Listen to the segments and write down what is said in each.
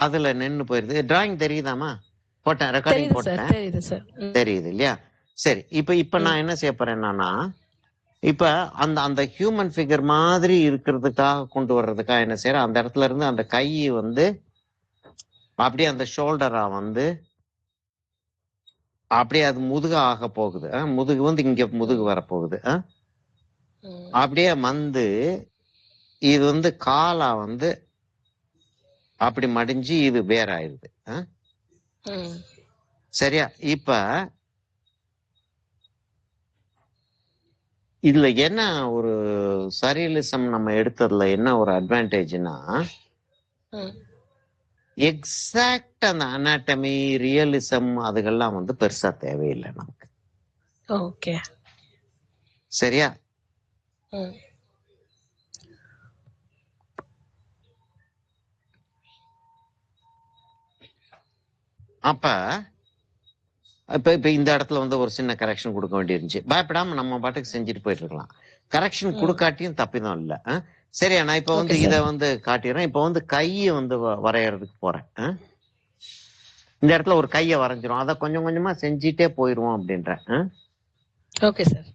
அதுல நின்னு போயிருது. டிராயிங் தெரியுதாமா? போட்டேன், ரெக்கார்டிங் தெரியுது சார், போட்டேன். தெரியுது சார். தெரியுது இல்லையா? சரி, இப்ப நான் என்ன செய்ய போறேன்னா, இப்ப அந்த அந்த ஹியூமன் ஃபிகர் மாதிரி இருக்கிறதுக்காக கொண்டு வர்றதுக்காக என்ன செய்யறேன், அந்த இடத்துல இருந்து அந்த கை வந்து அப்படியே அந்த ஷோல்டரா வந்து அப்படியே அது முதுகு ஆக போகுது. முதுகு வந்து இங்க முதுகு வரப்போகுது. அப்படியே வந்து இது வந்து காலா வந்து அப்படி மடிஞ்சு இது வேற ஆயிடுது. சரியா? இப்ப இதுல என்ன ஒரு சரியலிசம் நம்ம எடுத்ததுல என்ன ஒரு அட்வான்டேஜ்னா, எக்ஸாக்ட் அந்த அனாட்டமி ரியலிசம் அதுகெல்லாம் வந்து பெருசா தேவையில்லை நமக்கு. ஓகே, சரியா? அப்ப இப்ப இப்ப இந்த இடத்துல வந்து ஒரு சின்ன கரெக்ஷன் கொடுக்க வேண்டியிருந்துச்சு. பயப்படாம நம்ம பாட்டுக்கு செஞ்சுட்டு போயிட்டு இருக்கலாம். கரெக்ஷன் கொடுக்காட்டியும் தப்பிதான் இல்ல. சரியா? நான் இப்ப வந்து இதை வந்து காட்டிடுறேன். இப்ப வந்து கையை வந்து வரையறதுக்கு போறேன். இந்த இடத்துல ஒரு கையை வரைஞ்சிரும். அதை கொஞ்சம் கொஞ்சமா செஞ்சுட்டே போயிருவோம் அப்படின்றேன். Okay sir.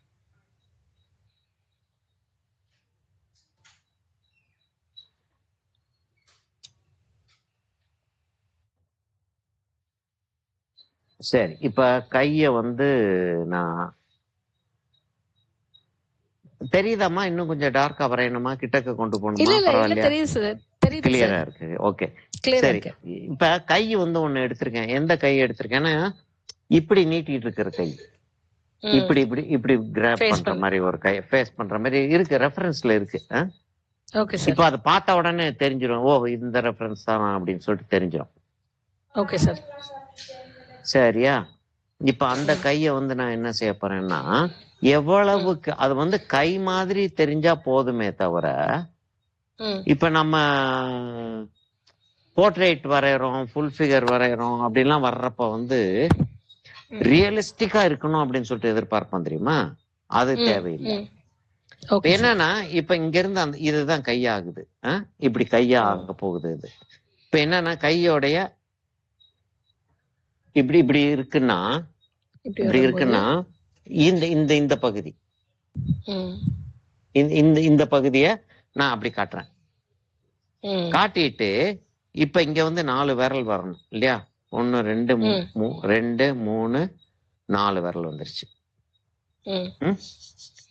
சரி, இப்ப கைய வந்து நான் தெரியுதாமா? இன்னும் கொஞ்சம் டார்க்கா வரையணுமா? கிட்டக்க கொண்டு போகணுமா? பரவாயில்லையா? கிளியரா இருக்கு. ஓகே, சரி. இப்ப கை வந்து ஒண்ணு எடுத்திருக்கேன். எந்த கை எடுத்திருக்கேன்னா, இப்படி நீட்டிட்டு இருக்கிற கை, இப்படி இப்படி இப்படி கிராப் பண்ற மாதிரி ஒரு கை, ஃபேஸ் பண்ற மாதிரி இருக்கு. ரெஃபரன்ஸ்ல இருக்கு. இப்ப அதை பார்த்த உடனே தெரிஞ்சிடும். ஓ, இந்த ரெஃபரன்ஸ் தான் அப்படின்னு சொல்லிட்டு தெரிஞ்சிடும். Okay sir. சரியா? இப்ப அந்த கைய வந்து நான் என்ன செய்ய போறேன்னா, எவ்வளவுக்கு அது வந்து கை மாதிரி தெரிஞ்சா போதுமே தவிர, இப்ப நம்ம போர்ட்ரேட் வரைகிறோம், ஃபுல் ஃபிகர் வரைகிறோம் அப்படின்லாம் வர்றப்ப வந்து ரியலிஸ்டிக்கா இருக்கணும் அப்படின்னு சொல்லிட்டு எதிர்பார்ப்போம் தெரியுமா? அது தேவையில்லை. என்னன்னா, இப்ப இங்க இருந்து அந்த இதுதான் கையாகுது. இப்படி கையா ஆக போகுது. இது இப்ப என்னன்னா, கையோடைய இப்படி இப்படி இருக்குன்னா, இப்படி இருக்குன்னா இந்த இந்த இந்த பகுதி, இந்த பகுதிய நான் அப்படி காட்டுறேன். காட்டிட்டு இப்ப இங்க வந்து 4 விரல் வரணும் இல்லையா? 1 2 2 3 4 விரல் வந்துருச்சு.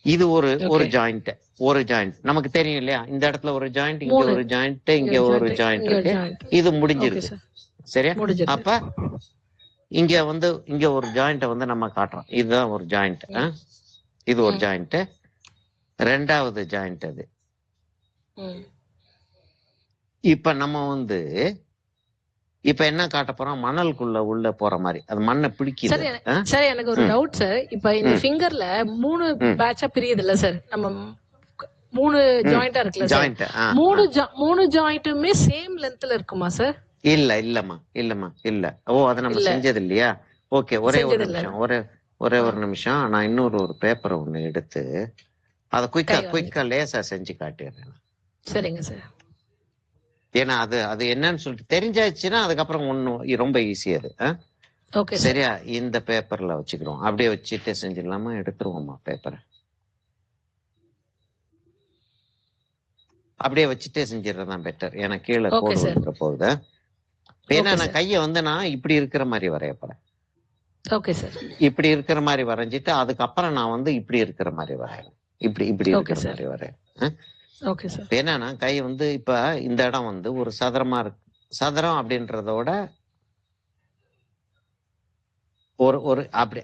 இது ஒரு ஜாயிண்ட், ஒரு ஜாயிண்ட் நமக்கு தெரியும் இல்லையா? இந்த இடத்துல ஒரு ஜாயிண்ட், இங்க ஒரு ஜாயிண்ட், இங்க ஒரு ஜாயிண்ட் இருக்கு. இது முடிஞ்சிருக்கு. சரியா? அப்ப இங்க வந்து இங்க ஒரு ஜாயிண்ட வந்து நம்ம காட்டுறோம். இதுதான் ஒரு ஜாயிண்ட். இது ஒரு ஜாயிண்ட். ரெண்டாவது ஜாயிண்ட் அது. இப்ப நம்ம வந்து இப்ப என்ன காட்ட போறோம்? மணலுக்குள்ள உள்ள போற மாதிரி. அது மண்ணை பிடிக்குது. சார், எனக்கு ஒரு டவுட் சார். இப்ப இந்த ஃபிங்கர்ல 3 பேட்சா பிரியுது இல்ல சார்? நம்ம 3 ஜாயிண்டா இருக்குல்ல சார்? 3 ஜாயிண்ட்டுமே சேம் லென்த்ல இருக்குமா சார்? இல்லம்மா. இல்ல. ஓ, அதை நம்ம செஞ்சது இல்லையா? ஓகே, ஒரே ஒரு நிமிஷம். நான் இன்னொரு பேப்பர் ஒண்ணு எடுத்து அதை குயிக்கா லேசா செஞ்சு காட்டிடுறேன். சரிங்க சார். ஏன்னா அது என்னன்னு சொல்லிட்டு தெரிஞ்சாச்சுன்னா அதுக்கப்புறம் ஒன்னும் ரொம்ப ஈஸி அது. சரியா? இந்த பேப்பர்ல வச்சுக்கிறோம். அப்படியே வச்சுட்டு செஞ்சிடலாமா? எடுத்துருவோம்மா பேப்பரை. அப்படியே வச்சுட்டே செஞ்சிடறதான் பெட்டர். ஏன்னா கீழே கோடு வந்துட போகுது. ஏன்னா நான் கையை வந்து நான் இப்படி இருக்கிற மாதிரி வரைய போறேன். இப்படி இருக்கிற மாதிரி வரைஞ்சிட்டு அதுக்கப்புறம் நான் வந்து இப்படி இருக்கிற மாதிரி வரையணும். இப்படி இருக்கிற மாதிரி வரையணும். என்னன்னா கை வந்து இப்ப இந்த இடம் வந்து ஒரு சதுரமா இருக்கு. சதுரம் அப்படின்றதோட ஒரு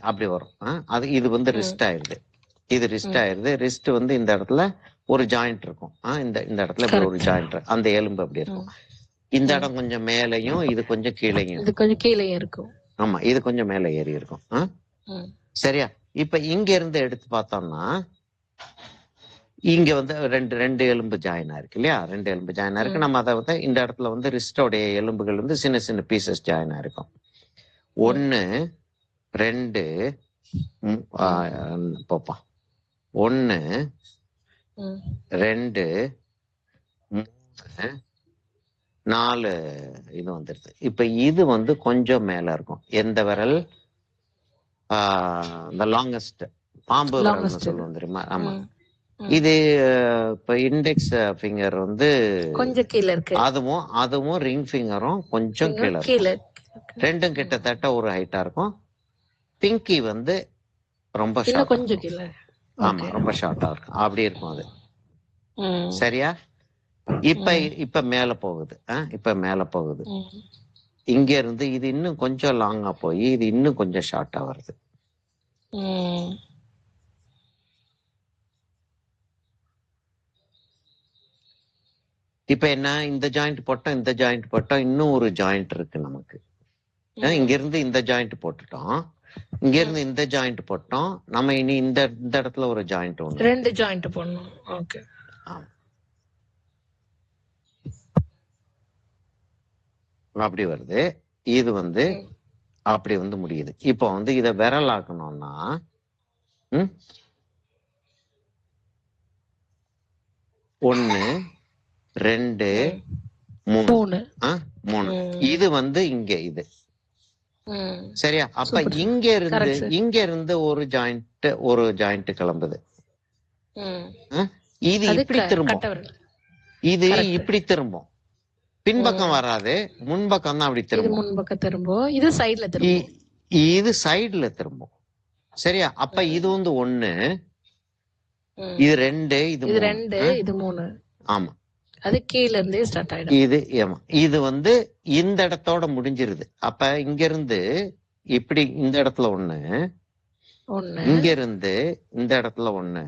அப்படி வரும். அது இது வந்து ரிஸ்ட் ஆயிருது. இது ரிஸ்ட் ஆயிருது. ரிஸ்ட் வந்து இந்த இடத்துல ஒரு ஜாயிண்ட் இருக்கும். இந்த இடத்துல இப்படி ஒரு ஜாயிண்ட், அந்த எலும்பு அப்படி இருக்கும். இந்த இடம் கொஞ்சம் மேலையும், இது கொஞ்சம் கீழையும் இருக்கும். ஆமா, இது கொஞ்சம் மேல ஏறி இருக்கும். சரியா? இப்ப இங்க இருந்து எடுத்து பார்த்தோம்னா இங்க வந்து ரெண்டு எலும்பு ஜாயின் ஆயிருக்கு இல்லையா? 2 எலும்பு ஜாயின் ஆயிருக்கு. நம்ம அதை வந்து இந்த இடத்துல வந்து ரிஸ்டோடைய எலும்புகள் வந்து சின்ன சின்ன பீசஸ் ஜாயின் ஆயிருக்கும். 1 2 போப்பா 1 2 3 4 இது வந்துருது. இப்ப இது வந்து கொஞ்சம் மேல இருக்கும். எந்த விரல்? இந்த லாங்கஸ்ட் பாம்பு விரல்னு சொல்லுவோம் தெரியுமா? ஆமா. இது இப்ப இண்டெக்ஸ் ஃபிங்கர் வந்து கொஞ்சம் கீழ இருக்கு. அதுவும் ரிங் ஃபிங்கரும் கொஞ்சம் கீழ. ரெண்டும் கிட்டத்தட்ட ஒரு ஹைட்டா இருக்கும். பிங்கி வந்து ரொம்ப ஷார்ட், கொஞ்சம் கீழ. ஆமா, ரொம்ப ஷார்ட்டா இருக்கும். அப்படி இருக்கும் அது. சரியா? இப்ப மேல போகுது. இப்ப மேல போகுது. இங்க இருந்து இது இன்னும் கொஞ்சம் லாங்கா போய் இது இன்னும் கொஞ்சம் ஷார்ட்டா வருது. இப்ப என்ன, இந்த ஜாயிண்ட் போட்டோம், இந்த ஜாயிண்ட் போட்டோம், இன்னும் ஒரு ஜாயிண்ட் இருக்கு நமக்கு. இங்க இருந்து இந்த ஜாயிண்ட் போட்டுட்டோம், இங்க இருந்து இந்த ஜாயிண்ட் போட்டோம். நம்ம இனி இந்த இடத்துல ஒரு ஜாயிண்ட் ஒண்ணு, 2 ஜாயிண்ட் போடணும். ஓகே. அப்படி வருது. இது வந்து அப்படி வந்து முடியுது. இப்போ வந்து இத விரல் ஆக்கணும்னா 1 2 3 இது வந்து இங்க இது. சரியா? அப்ப இங்க இருந்து ஒரு ஜாயிண்ட் கிளம்புது. இது இப்படி திரும்பும், இது இப்படி திரும்பும். பின்பக்கம் வராது, முன்பக்கம் தான் அப்படி திரும்பும். முன்பக்கம் திரும்பும், இது சைடுல திரும்பும். இது சைடுல திரும்பும். சரியா? அப்ப இது வந்து 1, இது 2, இது 2, இது 3. ஆமா, அது கீழ இருந்தே ஸ்டார்ட் ஆயிடும். இது வந்து இந்த இடத்தோட முடிஞ்சிருது. அப்ப இங்க இருந்து இப்படி இந்த இடத்துல 1, இங்க இருந்து இந்த இடத்துல 1,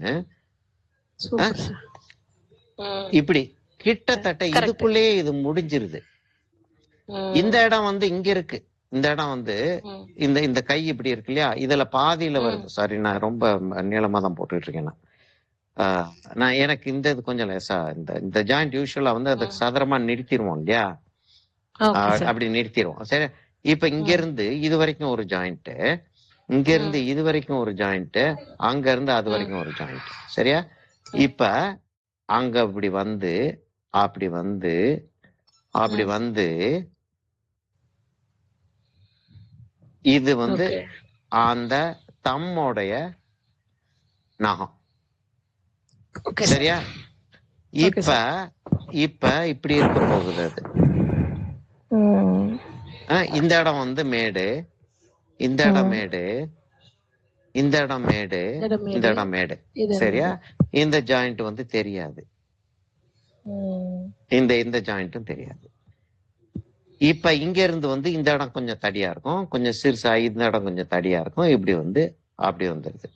இப்படி கிட்டத்தட்ட இதுக்குள்ளேயே இது முடிஞ்சிருது. இந்த இடம் வந்து இங்க இருக்கு. இந்த இடம் வந்து இந்த கை இப்படி இருக்கு இல்லையா, இதுல பாதியில வருது. சாரி, நான் ரொம்ப நீளமா தான் போட்டுட்டு இருக்கேன். நான் எனக்கு இந்த இது கொஞ்சம் லேசா, இந்த ஜாயிண்ட் யூஸ்வலா வந்து அதுக்கு சதுரமா நிறுத்திடுவோம் இல்லையா, அப்படி நிறுத்திடுவோம். சரி, இப்ப இங்க இருந்து இது வரைக்கும் ஒரு ஜாயிண்ட், இங்க இருந்து இது வரைக்கும் ஒரு ஜாயிண்ட், அங்க இருந்து அது வரைக்கும் ஒரு ஜாயிண்ட். சரியா? இப்ப அங்க இப்படி வந்து அப்படி வந்து அப்படி வந்து இது வந்து அந்த தம்மோடைய நகம். சரியா? இப்ப இப்படி இருக்க போகுது அது. இந்த இடம் வந்து மேடு, இந்த இடம் மேடு, இந்த இடம் மேடு, இந்த இடம் மேடு. சரியா? இந்த ஜாயிண்ட் வந்து தெரியாது, இந்த ஜாயிண்ட்டும் தெரியாது. இப்ப இங்க இருந்து வந்து இந்த இடம் கொஞ்சம் தடியா இருக்கும், கொஞ்சம் சிறுசா, இந்த இடம் கொஞ்சம் தடியா இருக்கும். இப்படி வந்து அப்படி வந்துருது.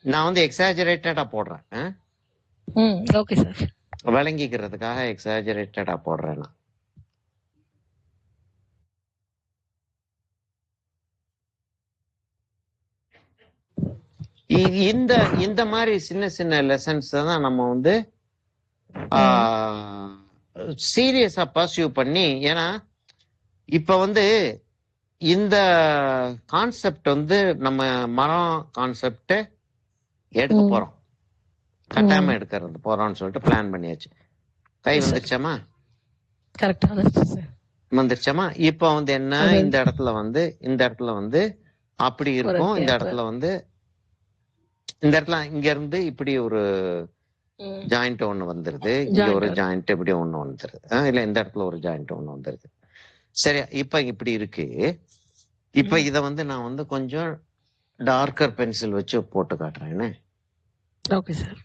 நான் வந்து எக்ஸாஜரேட்டடா போடுறேன், விளங்கிக்கிறதுக்காக எக்ஸாஜரேட்டடா போடுறேன் நான். இந்த மாதிரி சின்ன சின்ன லெசன்ஸ் தான் நம்ம வந்து சீரியஸா பர்சியூ பண்ணி, ஏன்னா இப்ப வந்து இந்த கான்செப்ட் வந்து நம்ம மரம் கான்செப்ட் எடுக்க போறோம், கட்டாயமா எடுக்கிறது போறோம்னு சொல்லிட்டு பிளான் பண்ணியாச்சு. கை வந்துருச்சாமா? வந்துருச்சாமா? இப்ப வந்து என்ன, இந்த இடத்துல வந்து அப்படி இருக்கும். இந்த இடத்துல வந்து இங்க இருந்து இப்படி ஒரு ஜாயிண்ட் ஒண்ணு வந்துருது, இங்க ஒரு ஜாயிண்ட் இப்படி ஒண்ணு வந்துருது, இல்ல இந்த இடத்துல ஒரு ஜாயிண்ட் ஒண்ணு வந்துருது. சரியா? இப்ப இப்படி இருக்கு. இப்ப இத வந்து நான் வந்து கொஞ்சம் டார்க்கர் பென்சில் வச்சு போட்டு காட்டுறேன். Okay sir.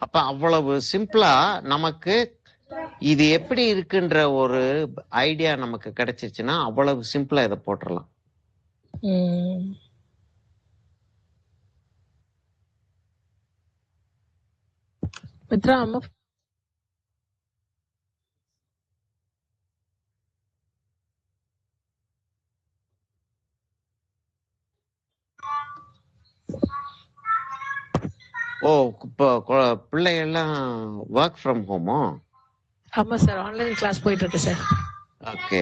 அப்ப அவ்வளவு சிம்பிளா நமக்கு இது எப்படி இருக்குன்ற ஒரு ஐடியா நமக்கு கிடைச்சிச்சுன்னா அவ்வளவு சிம்பிளா இதை போட்டுடலாம். மித்ரா அம்மா ஓ, இப்போ பிள்ளைகள்லாம் ஒர்க் ஃப்ரம் ஹோமோ? ஆமா சார், ஆன்லைன் கிளாஸ் போயிட்டு இருக்கு சார். ஓகே.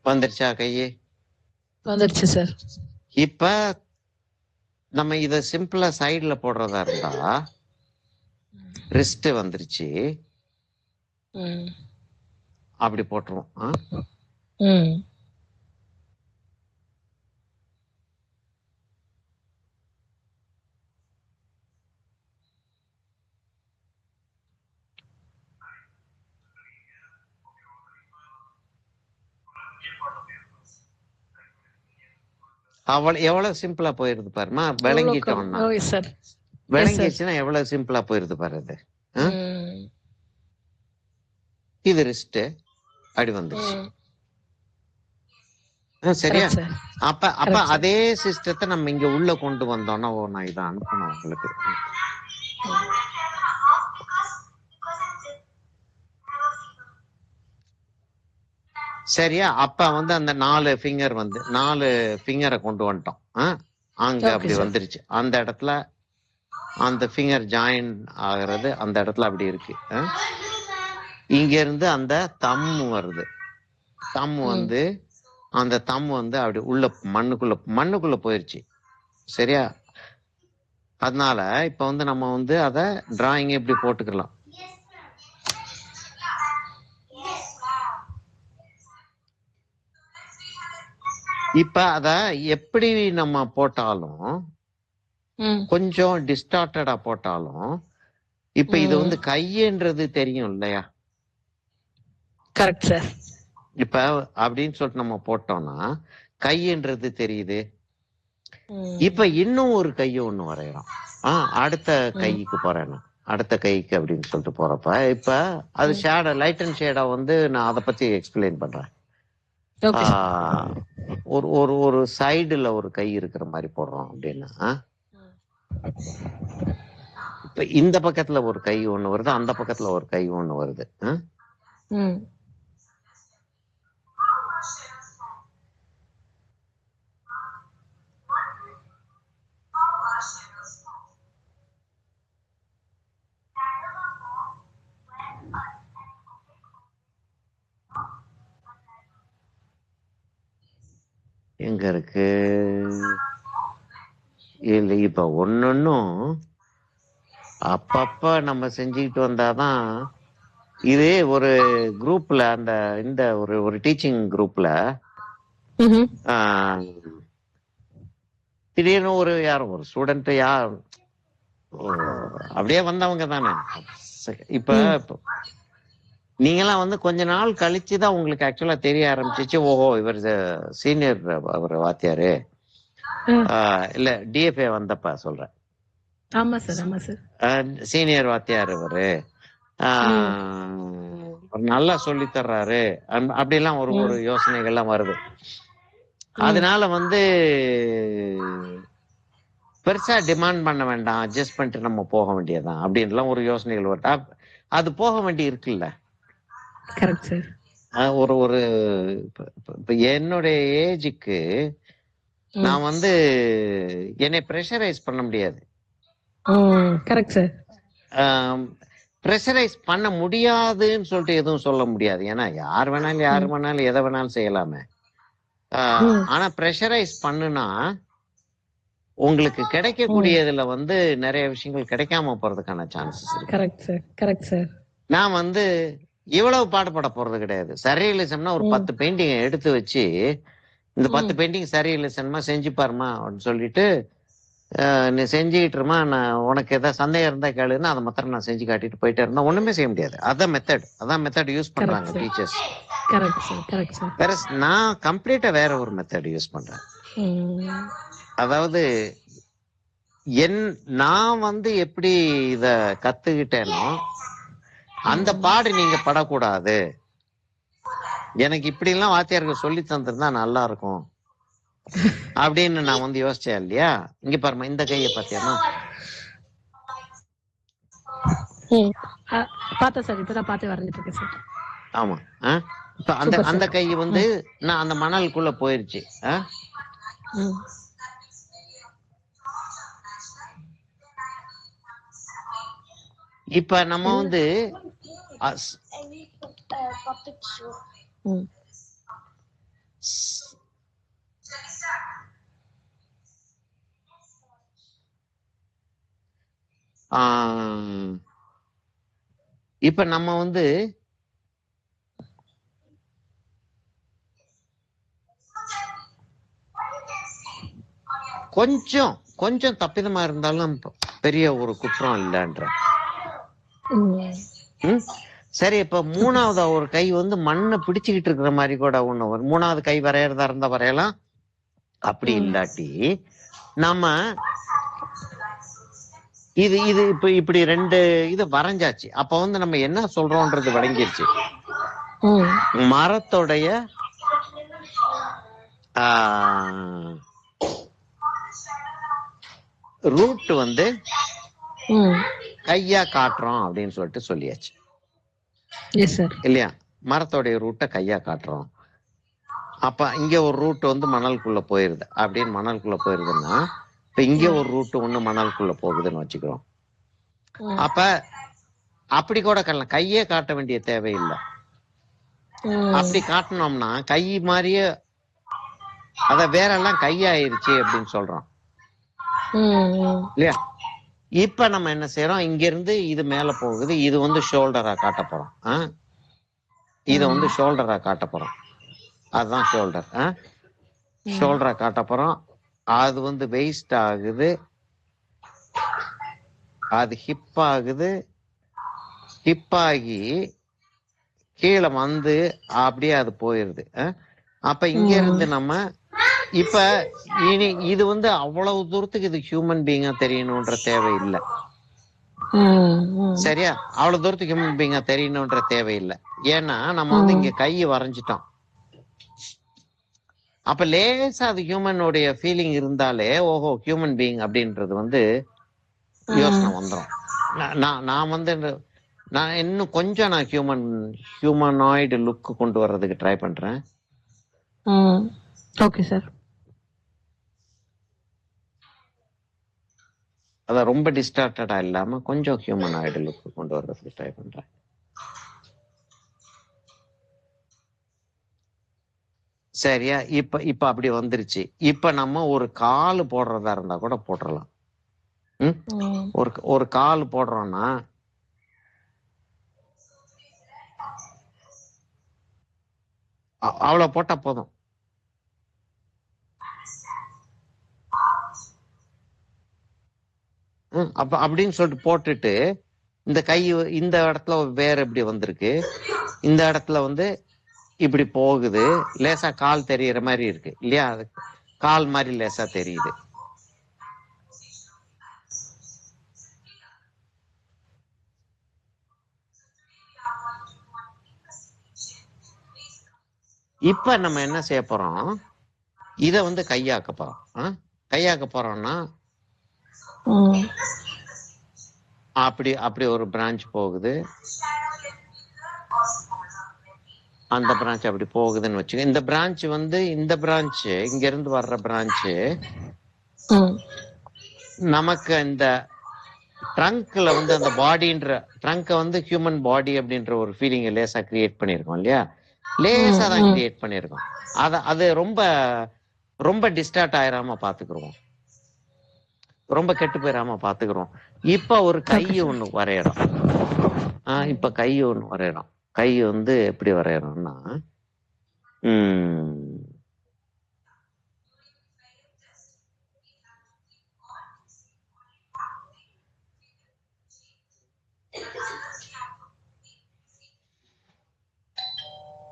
வந்துருச்சா கையே? வந்துருச்சு சார். இப்ப நம்ம இத சிம்பிளா சைடுல போடுறதா இருந்தா ரிஸ்ட் வந்துருச்சு, அப்படி போட்டுருவோம். எவ்வளவு சிம்பிளா போயிருது பாருமா. விளங்கிட்டோம்னா, விளங்கிடுச்சுன்னா எவ்வளவு சிம்பிளா போயிருது பாரு. அது இது ரிஸ்ட் அப்படி வந்துருச்சு. சரியா? அப்ப அதே சிஸ்டத்தை நம்ம இங்க உள்ள கொண்டு வந்தோம்னா, நான் இதை அனுப்பணும் உங்களுக்கு. சரியா? அப்ப வந்து அந்த 4 ஃபிங்கரை கொண்டு வந்துட்டோம். அங்க அப்படி வந்துருச்சு. அந்த இடத்துல அந்த ஃபிங்கர் ஜாயின் ஆகிறது, அந்த இடத்துல அப்படி இருக்கு. இங்க இருந்து அந்த தம் வருது. தம் வந்து அந்த தம் வந்து அப்படி உள்ள மண்ணுக்குள்ள போயிருச்சு. சரியா? அதனால இப்ப வந்து நம்ம வந்து அத டிராயிங் எப்படி போட்டுக்கலாம். இப்ப அத எப்படி நம்ம போட்டாலும், கொஞ்சம் டிஸ்டார்டடா போட்டாலும், இப்ப இது வந்து கையன்றது தெரியும் இல்லையா? Correct sir. இப்ப அப்படின்னு சொல்லிட்டு நம்ம போட்டோம்னா கையன்றது தெரியுது. இப்ப இன்னும் ஒரு கையை ஒண்ணு வரையறோம். அடுத்த கைக்கு போறேன். அடுத்த கைக்கு அப்படின்னு சொல்லிட்டு போறப்ப இப்ப அது ஷேடோ, லைட் அண்ட் ஷேடா வந்து நான் அதை பத்தி எக்ஸ்பிளைன் பண்றேன். ஒரு ஒரு சைடுல ஒரு கை இருக்கிற மாதிரி போடுறோம் அப்படின்னா, இப்ப இந்த பக்கத்துல ஒரு கை ஒண்ணு வருது, அந்த பக்கத்துல ஒரு கை ஒண்ணு வருது. எங்க இருக்கு? இல்ல, இப்ப ஒன்னொன்னும் அப்பப்ப நம்ம செஞ்சுக்கிட்டு வந்தாதான். இதே ஒரு குரூப்ல, அந்த இந்த ஒரு டீச்சிங் குரூப்ல திடீர்னு ஒரு ஸ்டூடெண்ட் அப்படியே வந்தவங்க தானே. இப்ப நீங்கெல்லாம் வந்து கொஞ்ச நாள் கழிச்சுதான் உங்களுக்கு ஆக்சுவலா தெரிய ஆரம்பிச்சிச்சு. ஓஹோ, இவர் சீனியர், அவர் வாத்தியாரு இல்ல டிஎஃப்ஏ வந்தப்ப சொல்றேன். சீனியர் வாத்தியார் இவரு நல்லா சொல்லி தர்றாரு, அப்படிலாம் ஒரு யோசனைகள்லாம் வருது. அதனால வந்து பெருசா டிமாண்ட் பண்ண வேண்டாம், அட்ஜஸ்ட் பண்ணிட்டு நம்ம போக வேண்டியதான் அப்படின்லாம் ஒரு யோசனைகள் வருது. அது போக வேண்டி இருக்குல்ல. ஒரு இப்ப என்னுடைய ஏஜுக்கு நான் வந்து என்னை ப்ரெஷரைஸ் பண்ண முடியாது. ப்ரெஷரைஸ் பண்ண முடியாதுன்னு சொல்லிட்டு எதுவும் சொல்ல முடியாது. ஏன்னா யார் வேணாலும் எதை வேணாலும் செய்யலாமே. ஆனா ப்ரெஷரைஸ் பண்ணுனா உங்களுக்கு கிடைக்கக்கூடியதுல வந்து நிறைய விஷயங்கள் கிடைக்காம போறதுக்கான சான்சஸ் இருக்கு. நான் வந்து இவ்வளவு பாடுபட போறது கிடையாது. சரியலிசம்னா ஒரு 10 பெயிண்டிங் எடுத்து வச்சு, இந்த 10 பெயிண்டிங் சரியலிசமா செஞ்சு பாருமா அப்படின்னு சொல்லிட்டு நீ செஞ்சுக்கிட்டு இருமா, நான் உனக்கு ஏதாவது சந்தேகம் இருந்தா கேளுன்னா அதை மாத்திரம் நான் செஞ்சு காட்டிட்டு போயிட்டே இருந்தா ஒண்ணுமே செய்ய முடியாது. அதான் மெத்தட் யூஸ் பண்றாங்க டீச்சர்ஸ். நான் கம்ப்ளீட்டா வேற ஒரு மெத்தட் யூஸ் பண்றேன். அதாவது நான் வந்து எப்படி இத கத்துக்கிட்டேனோ அந்த பாடு நீங்க படக்கூடாது. எனக்கு இப்படி எல்லாம் வாத்தியாருக்கு சொல்லி தந்திருந்தா நல்லா இருக்கும் அப்படின்னு நான் வந்து யோசிச்சேன் இல்லையா. இங்க பாருமா, இந்த கையை பாத்தியாமா? பார்த்தேன் சார், இப்பதான் பார்த்து வரைஞ்சிட்டு இருக்கேன் சார். ஆமா. இப்ப அந்த கை வந்து நான் அந்த மணலுக்குள்ள போயிருச்சு. இப்ப நம்ம வந்து இப்ப நம்ம வந்து கொஞ்சம் கொஞ்சம் தப்பிதமா இருந்தாலும் பெரிய ஒரு குற்றம் இல்லைன்ற. சரி, இப்ப மூணாவது ஒரு கை வந்து மண்ணை பிடிச்சுக்கிட்டு இருக்கிற மாதிரி கூட ஒண்ணு மூணாவது கை வரையறதா இருந்தா வரையலாம். அப்படி இல்லாட்டி நம்ம இது இப்படி ரெண்டு இது வரைஞ்சாச்சு. அப்ப வந்து நம்ம என்ன சொல்றோம்ன்றது விளங்கிருச்சு. மரத்தோடைய ரூட் வந்து கையா காட்டுறோம் அப்படின்னு சொல்லிட்டு சொல்லியாச்சு இல்லையா. மரத்தோடைய ரூட்டை கையா காட்டுறோம். அப்ப இங்க ஒரு ரூட் வந்து மணலுக்குள்ள போயிருது அப்படின்னு மணலுக்குள்ள போயிருதுன்னா, இப்ப இங்க ஒரு ரூட் ஒண்ணு மணலுக்குள்ள போகுதுன்னு வச்சுக்கிறோம். அப்ப அப்படி கூட காட்டலாம், கையே காட்ட வேண்டிய தேவையில்லை. அப்படி காட்டினோம்னா கை மாதிரியே அத வேற எல்லாம் கையாயிருச்சு அப்படின்னு சொல்றோம் இல்லையா. இப்ப நம்ம என்ன செய்யறோம், இங்க இருந்து இது மேல போகுது, இது வந்து ஷோல்டரா காட்ட போறோம். இத வந்து ஷோல்டரா காட்ட போறோம். அதுதான் ஷோல்டர். ஷோல்டரா காட்ட போறோம். அது வந்து வெயிஸ்ட் ஆகுது, அது ஹிப் ஆகுது, ஹிப் ஆகி கீழே வந்து அப்படியே அது போயிருது. அப்ப இங்க இருந்து நம்ம இப்ப இனி இது வந்து அவ்வளவு தூரத்துக்கு இது ஹியூமன் பீயிங்கா தெரியணும்ன்ற தேவையில்லை. சரியா, அவ்வளவு தூரத்துக்கு ஹியூமன் பீயிங்கா தெரியணும்ன்ற தேவையில்லை. ஏன்னா நம்ம வந்து இங்க கை வரைஞ்சிட்டோம். அப்ப லேசா அது ஹியூமனுடைய ஃபீலிங் இருந்தாலே ஓஹோ ஹியூமன் பீயிங் அப்படின்றது வந்து யோசனை வந்துடும். நான் வந்து நான் இன்னும் கொஞ்சம் நான் ஹியூமனாய்டு லுக் கொண்டு வர்றதுக்கு ட்ரை பண்றேன். Okay sir. அத ரொம்ப டிஸ்டார்டடா இல்லாம கொஞ்சம் ஹியூமனாய்டு லுக் கொண்டு வர்றதுக்கு ட்ரை பண்றேன். சரியா, இப்ப அப்படி வந்துருச்சு. இப்ப நம்ம ஒரு கால் போடுறதா இருந்தா கூட போட்டுடலாம். ஒரு கால் போடுறோம்னா அவ்வளவு போட்டா போதும். அப்ப அப்படின்னு சொல்லிட்டு போட்டுட்டு இந்த கை இந்த இடத்துல வேற எப்படி வந்திருக்கு, இந்த இடத்துல வந்து இப்படி போகுது, லேசா கால் தெரியற மாதிரி இருக்கு இல்லையா, கால் மாதிரி லேசா தெரியுது. இப்ப நம்ம என்ன செய்ய போறோம், இத வந்து கையாக்க போறோம். கையாக்க போறோம்னா அப்படி ஒரு பிரான்ச் போகுது, அந்த பிரான்ச் அப்படி போகுதுன்னு வச்சுக்க. இந்த பிரான்ச் வந்து இந்த பிரான்ச் இங்க இருந்து வர்ற பிரான்ச் நமக்கு இந்த ட்ரங்க்ல வந்து அந்த பாடின்ற ட்ரங்க் வந்து ஹியூமன் பாடி அப்படின்ற ஒரு ஃபீலிங் லேசா கிரியேட் பண்ணிருக்கோம் இல்லையா. லேசா தான் கிரியேட் பண்ணிருக்கோம். அது ரொம்ப ரொம்ப டிஸ்டார்ட் ஆயிராம பாத்துக்கிறோம், ரொம்ப கெட்டு போயிடாம பாத்துக்கிறோம். இப்ப ஒரு கை ஒண்ணு வரையறோம். இப்ப கை ஒண்ணு வரையறோம். கை வந்து எப்படி வரையறோம்னா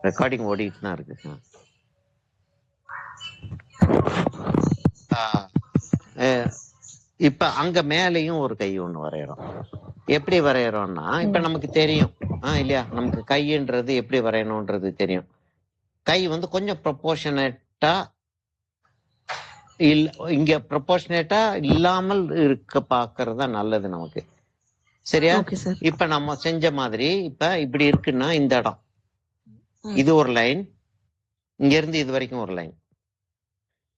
ரெக்கார்டிங் ஓடிட்டு தான் இருக்கு. இப்ப அங்க மேலையும் ஒரு கை ஒண்ணு வரையறோம். எப்படி வரையறோம்னா இப்ப நமக்கு தெரியும் இல்லையா, நமக்கு கைன்றது எப்படி வரையணும்ன்றது தெரியும். கை வந்து கொஞ்சம் ப்ரொபோர்ஷனேட்டா இங்க ப்ரொபோர்ஷனேட்டா இல்லாமல் இருக்க பாக்குறது தான் நல்லது நமக்கு. சரியா? இப்ப நம்ம செஞ்ச மாதிரி இப்ப இப்படி இருக்குன்னா இந்த இடம் இது ஒரு லைன், இங்க இருந்து இது வரைக்கும் ஒரு லைன்,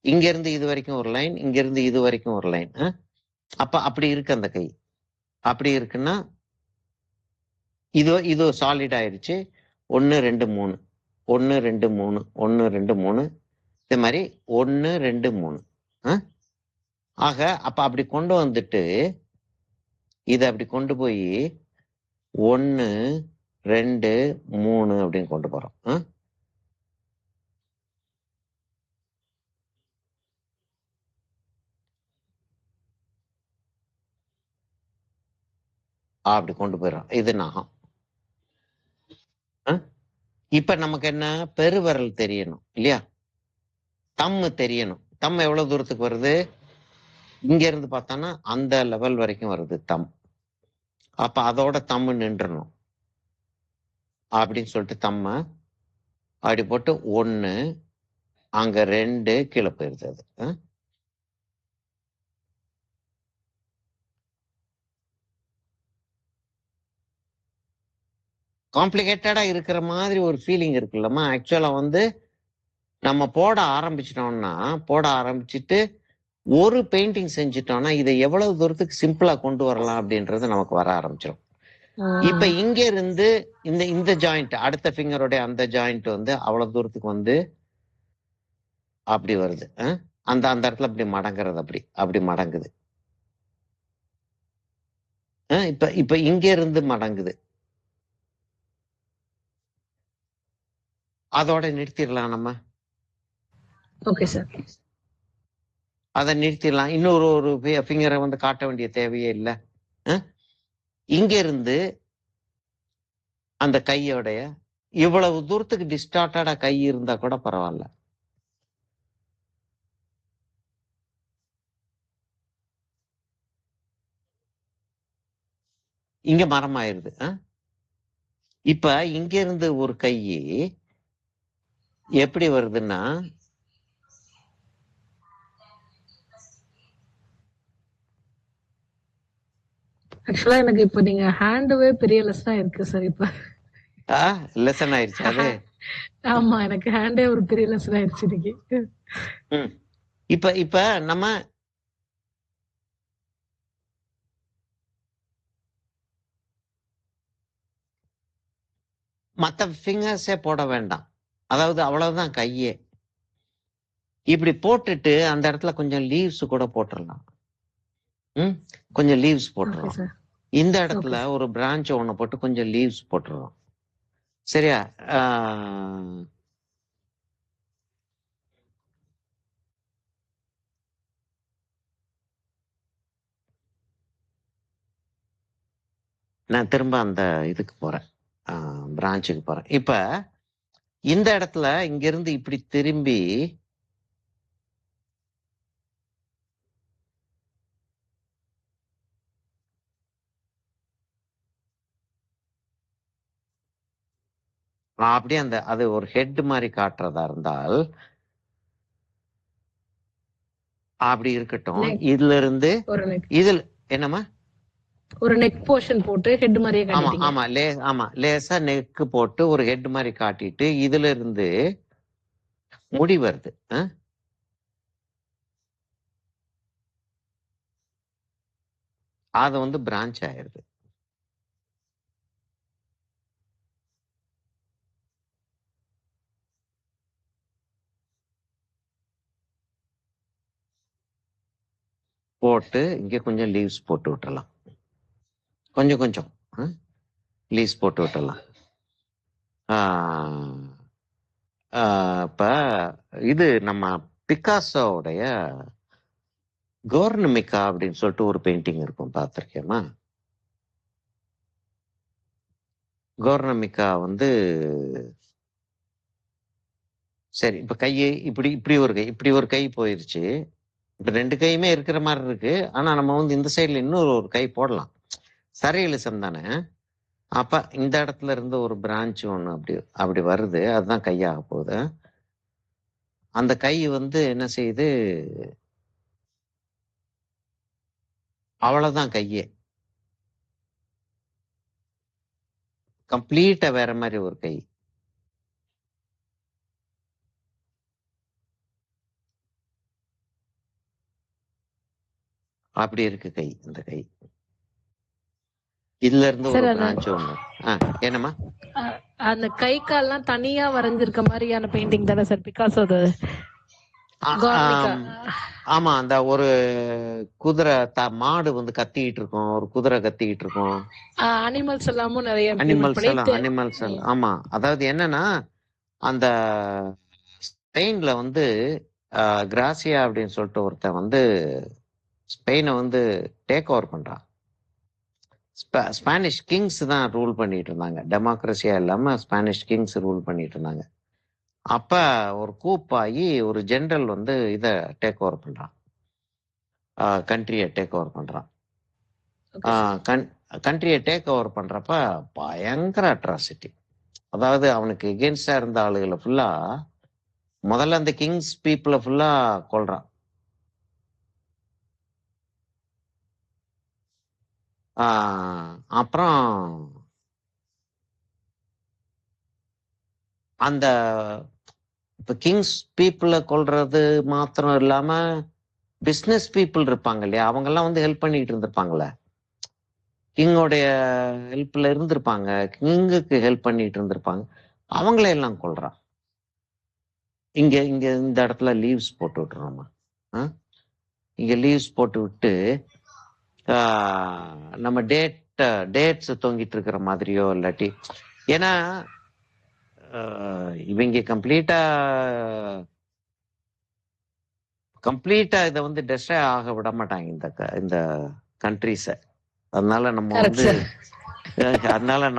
இங்க இருந்து இது வரைக்கும் ஒரு லைன், இங்க இருந்து இது வரைக்கும் ஒரு லைன். அப்ப அப்படி இருக்கு அந்த கை. அப்படி இருக்குன்னா இது சாலிட் ஆயிடுச்சு. 1 2 3 1 2 3 1 2 3 இதே மாதிரி 1 2 3. ஆக அப்ப அப்படி கொண்டு வந்துட்டு இதை அப்படி கொண்டு போய் 1 2 3 அப்படின்னு கொண்டு போறோம். அப்படி கொண்டு போயிடும். இது நகம். இப்ப நமக்கு என்ன, பெருவிரல் தெரியணும் இல்லையா, தம்மு தெரியணும். தம் எவ்வளவு தூரத்துக்கு வருது, இங்க இருந்து பார்த்தானா அந்த லெவல் வரைக்கும் வருது தம். அப்ப அதோட தம்மு நின்றணும் அப்படின்னு சொல்லிட்டு தம்ம அப்படி போட்டு 1 அங்க 2 கீழே போயிருது. அது காம்ப்ளிகேட்டடா இருக்கிற மாதிரி ஒரு ஃபீலிங் இருக்குல்லம்மா. ஆக்சுவலா வந்து நம்ம போட ஆரம்பிச்சுட்டு ஒரு பெயிண்டிங் செஞ்சுட்டோம்னா இதை எவ்வளவு தூரத்துக்கு சிம்பிளா கொண்டு வரலாம் அப்படின்றது நமக்கு வர ஆரம்பிச்சிடும். இப்ப இங்க இருந்து இந்த ஜாயிண்ட் அடுத்த ஃபிங்கருடைய அந்த ஜாயிண்ட் வந்து அவ்வளவு தூரத்துக்கு வந்து அப்படி வருது. அந்த அந்த இடத்துல அப்படி மடங்குறது, அப்படி மடங்குது. இப்ப இங்க இருந்து மடங்குது. அதோட நிறுத்திடலாம் நம்ம. ஓகே சார், அதை நிறுத்திடலாம். இன்னொரு ஃபிங்கரை வந்து காட்ட வேண்டிய தேவையே இல்லை. இங்க இருந்து அந்த கையோடைய இவ்வளவு தூரத்துக்கு டிஸ்டார்டடா கை இருந்தா கூட பரவாயில்ல. இங்க மரமாயிருது. இப்ப இங்க இருந்து ஒரு கை எப்படி வருதுன்னா ஆக்சுவலா எனக்கு இப்ப நீங்க ஹேண்டுவே பெரிய லெசனா இருக்கு சார். இப்ப லெசன் ஆயிருச்சு அது. ஆமா, எனக்கு ஹேண்டே ஒரு பெரிய லெசன் ஆயிருச்சு இன்னைக்கு. இப்ப நம்ம மத்த ஃபிங்கர்ஸே போட வேண்டாம். அதாவது அவ்வளவுதான் கையே. இப்படி போட்டுட்டு அந்த இடத்துல கொஞ்சம் லீவ்ஸ் கூட போட்டுடலாம். கொஞ்சம் லீவ்ஸ் போட்டுறோம். இந்த இடத்துல ஒரு பிரான்ச் ஒண்ணு போட்டு கொஞ்சம் லீவ்ஸ் போட்டுறோம். சரியா? நான் திரும்ப அந்த இதுக்கு போறேன், பிரான்ச்சுக்கு போறேன். இப்ப இந்த இடத்துல இங்க இருந்து இப்படி திரும்பி அப்படியே அது ஒரு ஹெட் மாதிரி காட்டுறதா இருந்தால் அப்படி இருக்கட்டும். இதுல இருந்து இதுல என்னமா ஒரு நெக் போர்ஷன் போட்டு ஹெட் மாதிரியே காட்டிட்டீங்க. ஆமா லேசா நெக் போட்டு ஒரு ஹெட் மாதிரி காட்டிட்டு இதுல இருந்து முடி வருது. அது வந்து பிரான்ச் ஆயிருது. போட்டு இங்க கொஞ்சம் லீவ்ஸ் போட்டு விட்டுறலாம். கொஞ்சம் கொஞ்சம் லீவ்ஸ் போட்டு விட்டுறலாம். இப்ப இது நம்ம பிக்காசோவுடைய கவர்னமிக்கா அப்படின்னு சொல்லிட்டு ஒரு பெயிண்டிங் இருக்கும், பார்த்திருக்கேமா? கவர்னமிக்கா வந்து சரி, இப்ப கையை இப்படி ஒரு கை போயிருச்சு. இப்ப 2 கையுமே இருக்கிற மாதிரி இருக்கு. ஆனா நம்ம வந்து இந்த சைட்ல இன்னொரு ஒரு கை போடலாம். சரியலிசம் தானே. அப்ப இந்த இடத்துல இருந்து ஒரு பிரான்ச் ஒண்ணு அப்படி வருது. அதுதான் கையாக போகுது. அந்த கை வந்து என்ன செய்யுது, அவ்வளவுதான் கையே. கம்ப்ளீட்டா வேற மாதிரி ஒரு கை. அப்படி இருக்கு கை, அந்த கை. இதுல இருந்து ஒரு பிரான்ச் ஒண்ணு. என்னமா அந்த கை கால்லாம் தனியா வரைஞ்சிருக்க மாதிரியான பெயிண்டிங் தானே சார் பிகாசோது? ஆமா, அந்த ஒரு குதிரை மாடு வந்து கத்திக்கிட்டு இருக்கும், ஒரு குதிரை கத்திக்கிட்டு இருக்கும். அனிமல்ஸ் எல்லாமும் நிறைய அனிமல்ஸ் எல்லாம். ஆமா, அதாவது என்னன்னா அந்த ஸ்பெயின்ல வந்து கிராசியா அப்படின்னு சொல்லிட்டு ஒருத்தன் வந்து ஸ்பெயினை வந்து டேக் ஓவர் பண்றான். ஸ்பானிஷ் கிங்ஸ் தான் ரூல் பண்ணிட்டு இருந்தாங்க, டெமோக்ரஸியா இல்லாம ஸ்பானிஷ் கிங்ஸ் ரூல் பண்ணிட்டு இருந்தாங்க. அப்ப ஒரு கூப் ஆகி ஒரு ஜெனரல் வந்து இத டேக் ஓவர் பண்றான், கண்ட்ரியை டேக் ஓவர் பண்றான். கண்ட்ரியை டேக் ஓவர் பண்றப்ப பயங்கர அட்ராசிட்டி. அதாவது அவனுக்கு எகென்ஸ்டா இருந்த ஆளுகளை ஃபுல்லா முதல்ல அந்த கிங்ஸ் பீப்புளை ஃபுல்லா கொல்றான். அப்புறம் அந்த இப்ப கிங்ஸ் பீப்புளை கொல்றது மாத்திரம் இல்லாம பிசினஸ் பீப்புள் இருப்பாங்க இல்லையா, அவங்க எல்லாம் வந்து ஹெல்ப் பண்ணிட்டு இருந்திருப்பாங்களே, கிங்கோடைய ஹெல்ப்ல இருந்திருப்பாங்க, கிங்குக்கு ஹெல்ப் பண்ணிட்டு இருந்திருப்பாங்க, அவங்கள எல்லாம் கொல்றான். இங்க இங்க இந்த இடத்துல லீவ்ஸ் போட்டு விட்டுறோமா, இங்க லீவ்ஸ் போட்டு விட்டு நம்ம டேட்ஸ் தொங்கிட்டு இருக்கிற மாதிரியோ இல்லாட்டி, ஏன்னா இவங்க கம்ப்ளீட்டா இதை வந்து டெஸ்ட்ராய் ஆக விட மாட்டாங்க இந்த கண்ட்ரிஸ. அதனால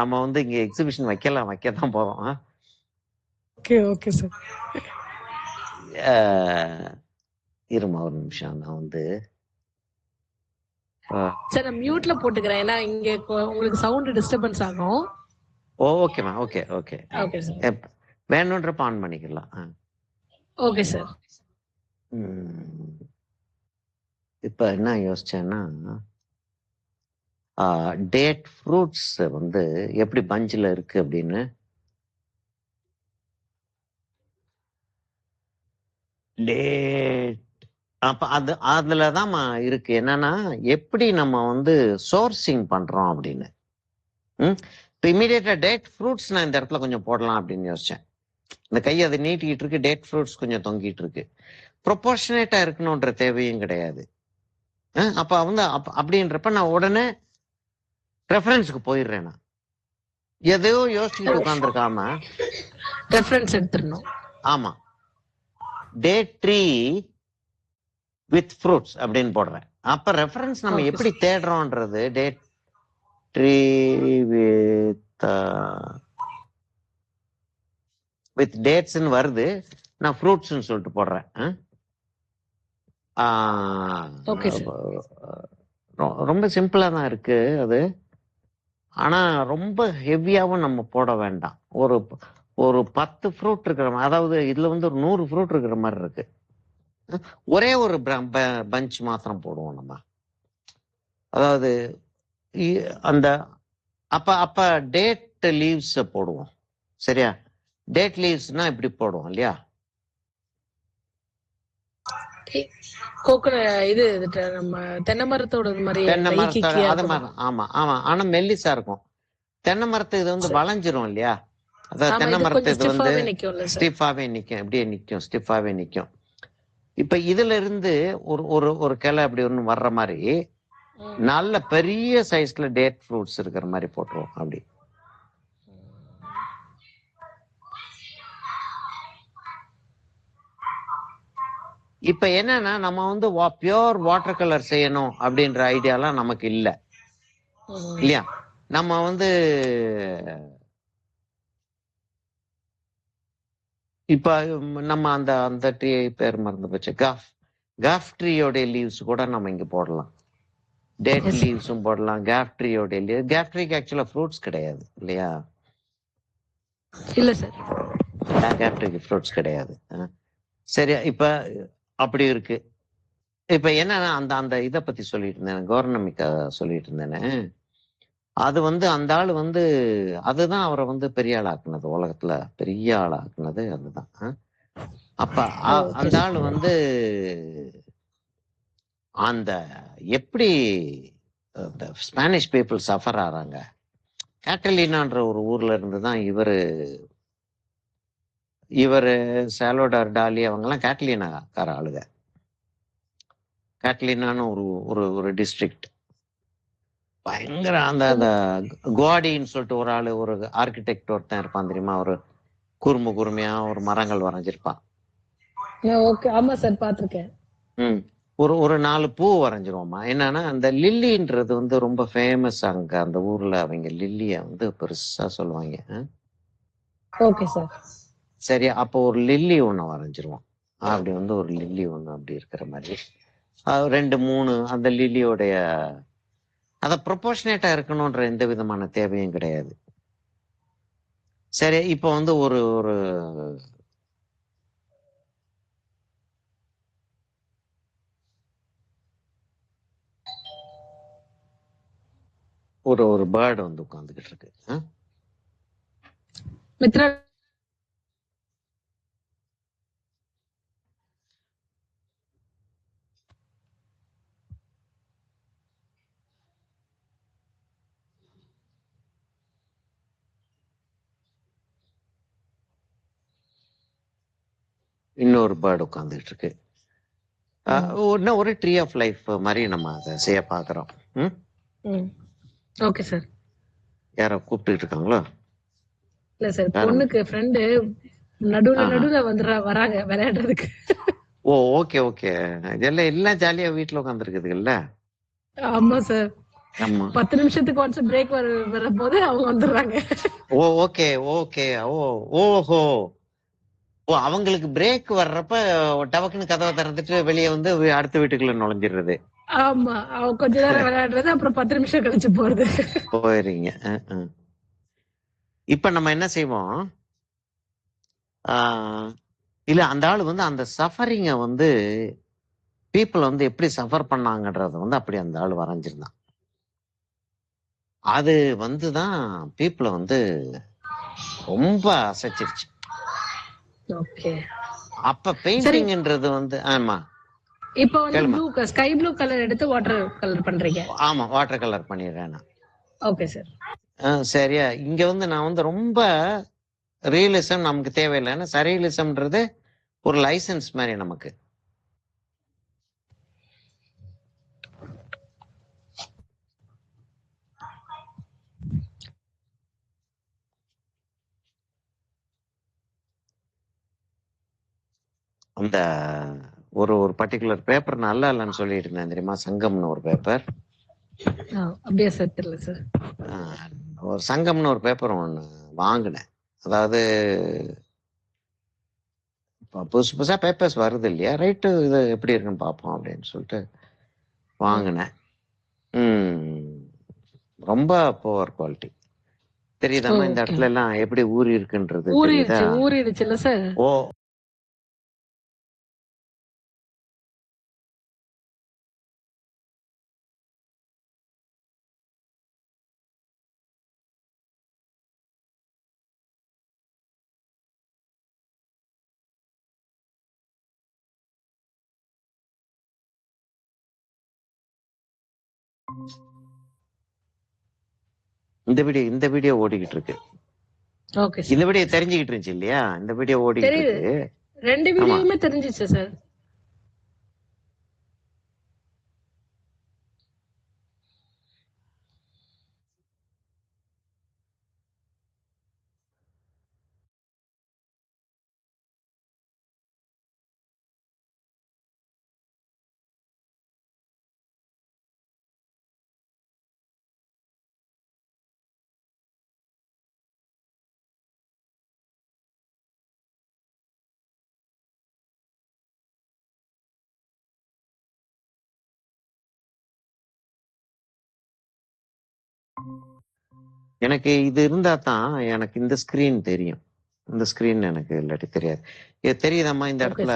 நம்ம வந்து இங்க எக்ஸிபிஷன் வைக்கதான் போறோம். இருமா ஒரு நிமிஷம், நான் வந்து சார் மியூட்ல போட்டுக்கிறேன், ஏன்னா இங்க உங்களுக்கு சவுண்ட் டிஸ்டர்பன்ஸ் ஆகும். ஓகேமா, ஓகே ஓகே ஓகே சார், வேணும்ன்றப்ப ஆன் பண்ணிக்கலாம். Okay sir. இப்ப என்ன யோசிச்சேன்னா, டேட் ஃப்ரூட்ஸ் வந்து எப்படி பஞ்சில் இருக்கு அப்படின்னு. டேட் அப்ப அதுலதான் இருக்கு என்னன்னா, எப்படி நம்ம வந்து சோர்சிங் பண்றோம் அப்படின்னு. இப்போ இமீடியட்டா டேட் ஃப்ரூட்ஸ் நான் இந்த இடத்துல கொஞ்சம் போடலாம் அப்படின்னு யோசிச்சேன். இந்த கை அதை நீட்டிக்கிட்டு இருக்கு, டேட் ஃப்ரூட்ஸ் கொஞ்சம் தொங்கிட்டு இருக்கு. ப்ரொபோர்ஷனேட்டா இருக்கணும்ன்ற தேவையும் கிடையாது. அப்ப வந்து அப்படின்றப்ப நான் உடனே ரெஃபரன்ஸுக்கு போயிடுறேன். நான் எதையோ யோசிச்சுட்டு உட்காந்துருக்காம ரெஃபரன்ஸ் எடுத்துடணும். ஆமா, டேட் ட்ரீ வித் ஃப்ரூட்ஸ் அப்படின்னு போடுறேன். அப்ப ரெஃபரன்ஸ் நம்ம எப்படி தேடுறோம்ன்றது டேட் ட்ரீ வித் டேட்ஸ்ன்னு வருது, நான் ஃப்ரூட்ஸ்ன்னு சொல்லிட்டு போடுறேன். ரொம்ப சிம்பிளா தான் இருக்கு அது. ஆனா ரொம்ப ஹெவியாவும் நம்ம போட வேண்டாம். ஒரு 10 ஃப்ரூட் இருக்கிற, அதாவது இதுல வந்து ஒரு 100 ஃப்ரூட் இருக்கிற மாதிரி இருக்கு. ஒரே ஒரு பஞ்ச் மாத்திரம் போடுவோம் நம்ம. அதாவது அந்த அப்ப டேட் லீவ்ஸ் போடுவோம், சரியா? டேட் லீவ்ஸ்னா இப்படி போடுவோம் இல்லையா? இது நம்ம தென்னை மரத்தோட மாதிரி, தென்னை மரத்தோட அது மாதிரி. ஆமா ஆமா, ஆனா மெல்லிசா இருக்கும். தென்னை மரத்து இது வந்து வளைஞ்சிரும் இல்லையா? அதாவது தென்னை மரத்து இது வந்து ஸ்டிஃபாவே நிக்கும், எப்படியே நிக்கும், ஸ்டிஃபாவே நிக்கும். இப்ப இதுல இருந்து ஒரு கிளை அப்படி ஒண்ணு வர்ற மாதிரி நல்ல பெரிய சைஸ்ல டேட் ஃப்ரூட்ஸ் இருக்கிற மாதிரி போட்டுருவோம். அப்படி இப்ப என்னன்னா, நம்ம வந்து பியோர் வாட்டர் கலர் செய்யணும் அப்படின்ற ஐடியாலாம் நமக்கு இல்ல இல்லையா? நம்ம வந்து இப்ப நம்ம அந்த ட்ரீ பேர் மறந்து போச்சு, காஃப் ட்ரீயோட லீவ்ஸ் கூட நம்ம இங்க போடலாம். டேட் லீவ்ஸும் போடலாம், காஃப் ட்ரீயோட லீவ். காஃப் ட்ரீக்கு ஆக்சுவலா ஃப்ரூட்ஸ் கிடையாது இல்லையா? இல்ல சார், காஃப் ட்ரீக்கு ஃப்ரூட்ஸ் கிடையாது. சரியா? இப்ப அப்படி இருக்கு. இப்ப என்னன்னா அந்த அந்த இத பத்தி சொல்லிட்டு இருந்தேன். கௌர்ணமிக்கா சொல்லிட்டு இருந்தேனே. அது அந்த ஆளு அதுதான் அவரை பெரிய ஆளாக்குனது. உலகத்துல பெரிய ஆளாக்குனது அதுதான். அப்ப அந்த ஆளு அந்த எப்படி ஸ்பானிஷ் பீப்புள் சஃபர் ஆறாங்க. கேட்டலினான்ற ஒரு ஊர்ல இருந்து தான் இவரு சால்வடார் டாலி அவங்கெல்லாம் கேட்டலினாக்கார ஆளுங்க. கேட்டலினான்னு ஒரு ஒரு ஒரு டிஸ்ட்ரிக்ட். பயங்கர அந்த அந்த குவாடின்னு சொல்லிட்டு ஒரு ஆளு, ஒரு ஆர்கிடெக்ட் ஒருத்தன் இருப்பான் தெரியுமா? ஒரு குறுமையா ஒரு மரங்கள் வரைஞ்சிருப்பான். ஆமா சார், பாத்திருக்கேன். ஒரு ஒரு 4 பூ வரைஞ்சிருவோமா. என்னன்னா அந்த லில்லின்றது ரொம்ப ஃபேமஸ் அங்க அந்த ஊர்ல. அவங்க லில்லிய பெருசா சொல்லுவாங்க. Okay sir. சரி, அப்போ ஒரு லில்லி ஒண்ணு வரைஞ்சிருவோம். அப்படி ஒரு லில்லி ஒண்ணு அப்படி இருக்கிற மாதிரி 2 3 அந்த லில்லியோடைய அத ப்ரொபோர்ஷனேட்டா இருக்கணும்ன்ற எந்த விதமான தேவையும் கிடையாது. சரி, இப்போ ஒரு ஒரு ஒரு ஒரு பேர்டு உட்கார்ந்துகிட்டு இருக்கு. மித்ரா இன்னொரு பேர்டு உட்கார்ந்துகிட்டு இருக்கு. ஒரு ட்ரீ ஆஃப் லைஃப் மாதிரி நம்ம அதை செய்ய பாக்குறோம். Okay sir. யாரோ கூப்பிட்டு இருக்காங்களோ? இல்ல சார், பொண்ணுக்கு ஃப்ரெண்டு நடுவுல வராங்க விளையாடுறதுக்கு. ஓ, ஓகே ஓகே. இதெல்லாம் எல்லாம் ஜாலியா வீட்டுல உட்காந்துருக்குதுல்ல. ஆமா சார். ஆமா, 10 நிமிஷத்துக்கு ஒன்ஸ் பிரேக் வரும்போது அவங்க வந்துடுறாங்க. ஓ, ஓகே ஓகே. ஓ, ஓஹோ. ஓ, அவங்களுக்கு பிரேக் வர்றப்ப டவக்குன்னு கதவை திறந்துட்டு வெளியே அடுத்த வீட்டுக்குள்ள நுழைஞ்சிடுறது. ஆமா, அவங்க கொஞ்ச நேரம் விளையாடுறது, அப்புறம் 10 நிமிஷம் கழிச்சு போறது. போயிருங்க. இப்ப நம்ம என்ன செய்வோம்? இல்ல, அந்த ஆளு அந்த சஃபரிங்க பீப்புள் எப்படி சஃபர் பண்ணாங்கன்றத அப்படி அந்த ஆளு வரைஞ்சிருந்தான். அது தான் பீப்புளை ரொம்ப அசைச்சிருச்சு. ஓகே. அப்ப பெயிண்டிங்ன்றது ஆமா. இப்போ ஸ்கை ப்ளூ கலர் எடுத்து வாட்டர் கலர் பண்றீங்க? ஆமா, வாட்டர் கலர் பண்ணிடுறேன் நான். Okay sir. சரியா? இங்க நான் ரொம்ப ரியலிசம் நமக்கு தேவையில்லைன்னா சரியலிசம்ன்றது ஒரு லைசன்ஸ் மாதிரி நமக்கு. அந்த ஒரு ஒரு பர்டிகுலர் பேப்பர் நல்லா இல்லைன்னு சொல்லிட்டு இருந்தேன் தெரியுமா? சங்கம்னு ஒரு பேப்பர். அப்படியே சார், தெரியல சார். ஒரு சங்கம்னு ஒரு பேப்பர் ஒன்று வாங்கினேன். அதாவது புதுசு புதுசா பேப்பர்ஸ் வருது இல்லையா? ரைட்டு, இது எப்படி இருக்குன்னு பார்ப்போம் அப்படின்னு சொல்லிட்டு வாங்கினேன். ரொம்ப புவர் குவாலிட்டி. தெரியுதாமா இந்த இடத்துல எல்லாம் எப்படி ஊறி இருக்குன்றது? ஊறிடுச்சுல்ல சார்? ஓ, இந்த வீடியோ ஓடிக்கிட்டு இருக்கு. இந்த வீடியோ தெரிஞ்சுக்கிட்டு இருந்துச்சு இல்லையா? இந்த வீடியோ ஓடிக்கிட்டு இருக்கு. 2 வீடியோவுமே தெரிஞ்சிச்சு சார். எனக்கு இது இருந்தா தான் எனக்கு இந்த ஸ்கிரீன் தெரியும். இந்த ஸ்கிரீன் எனக்கு இல்லாட்டி தெரியாது. இது தெரியுதாம்மா இந்த இடத்துல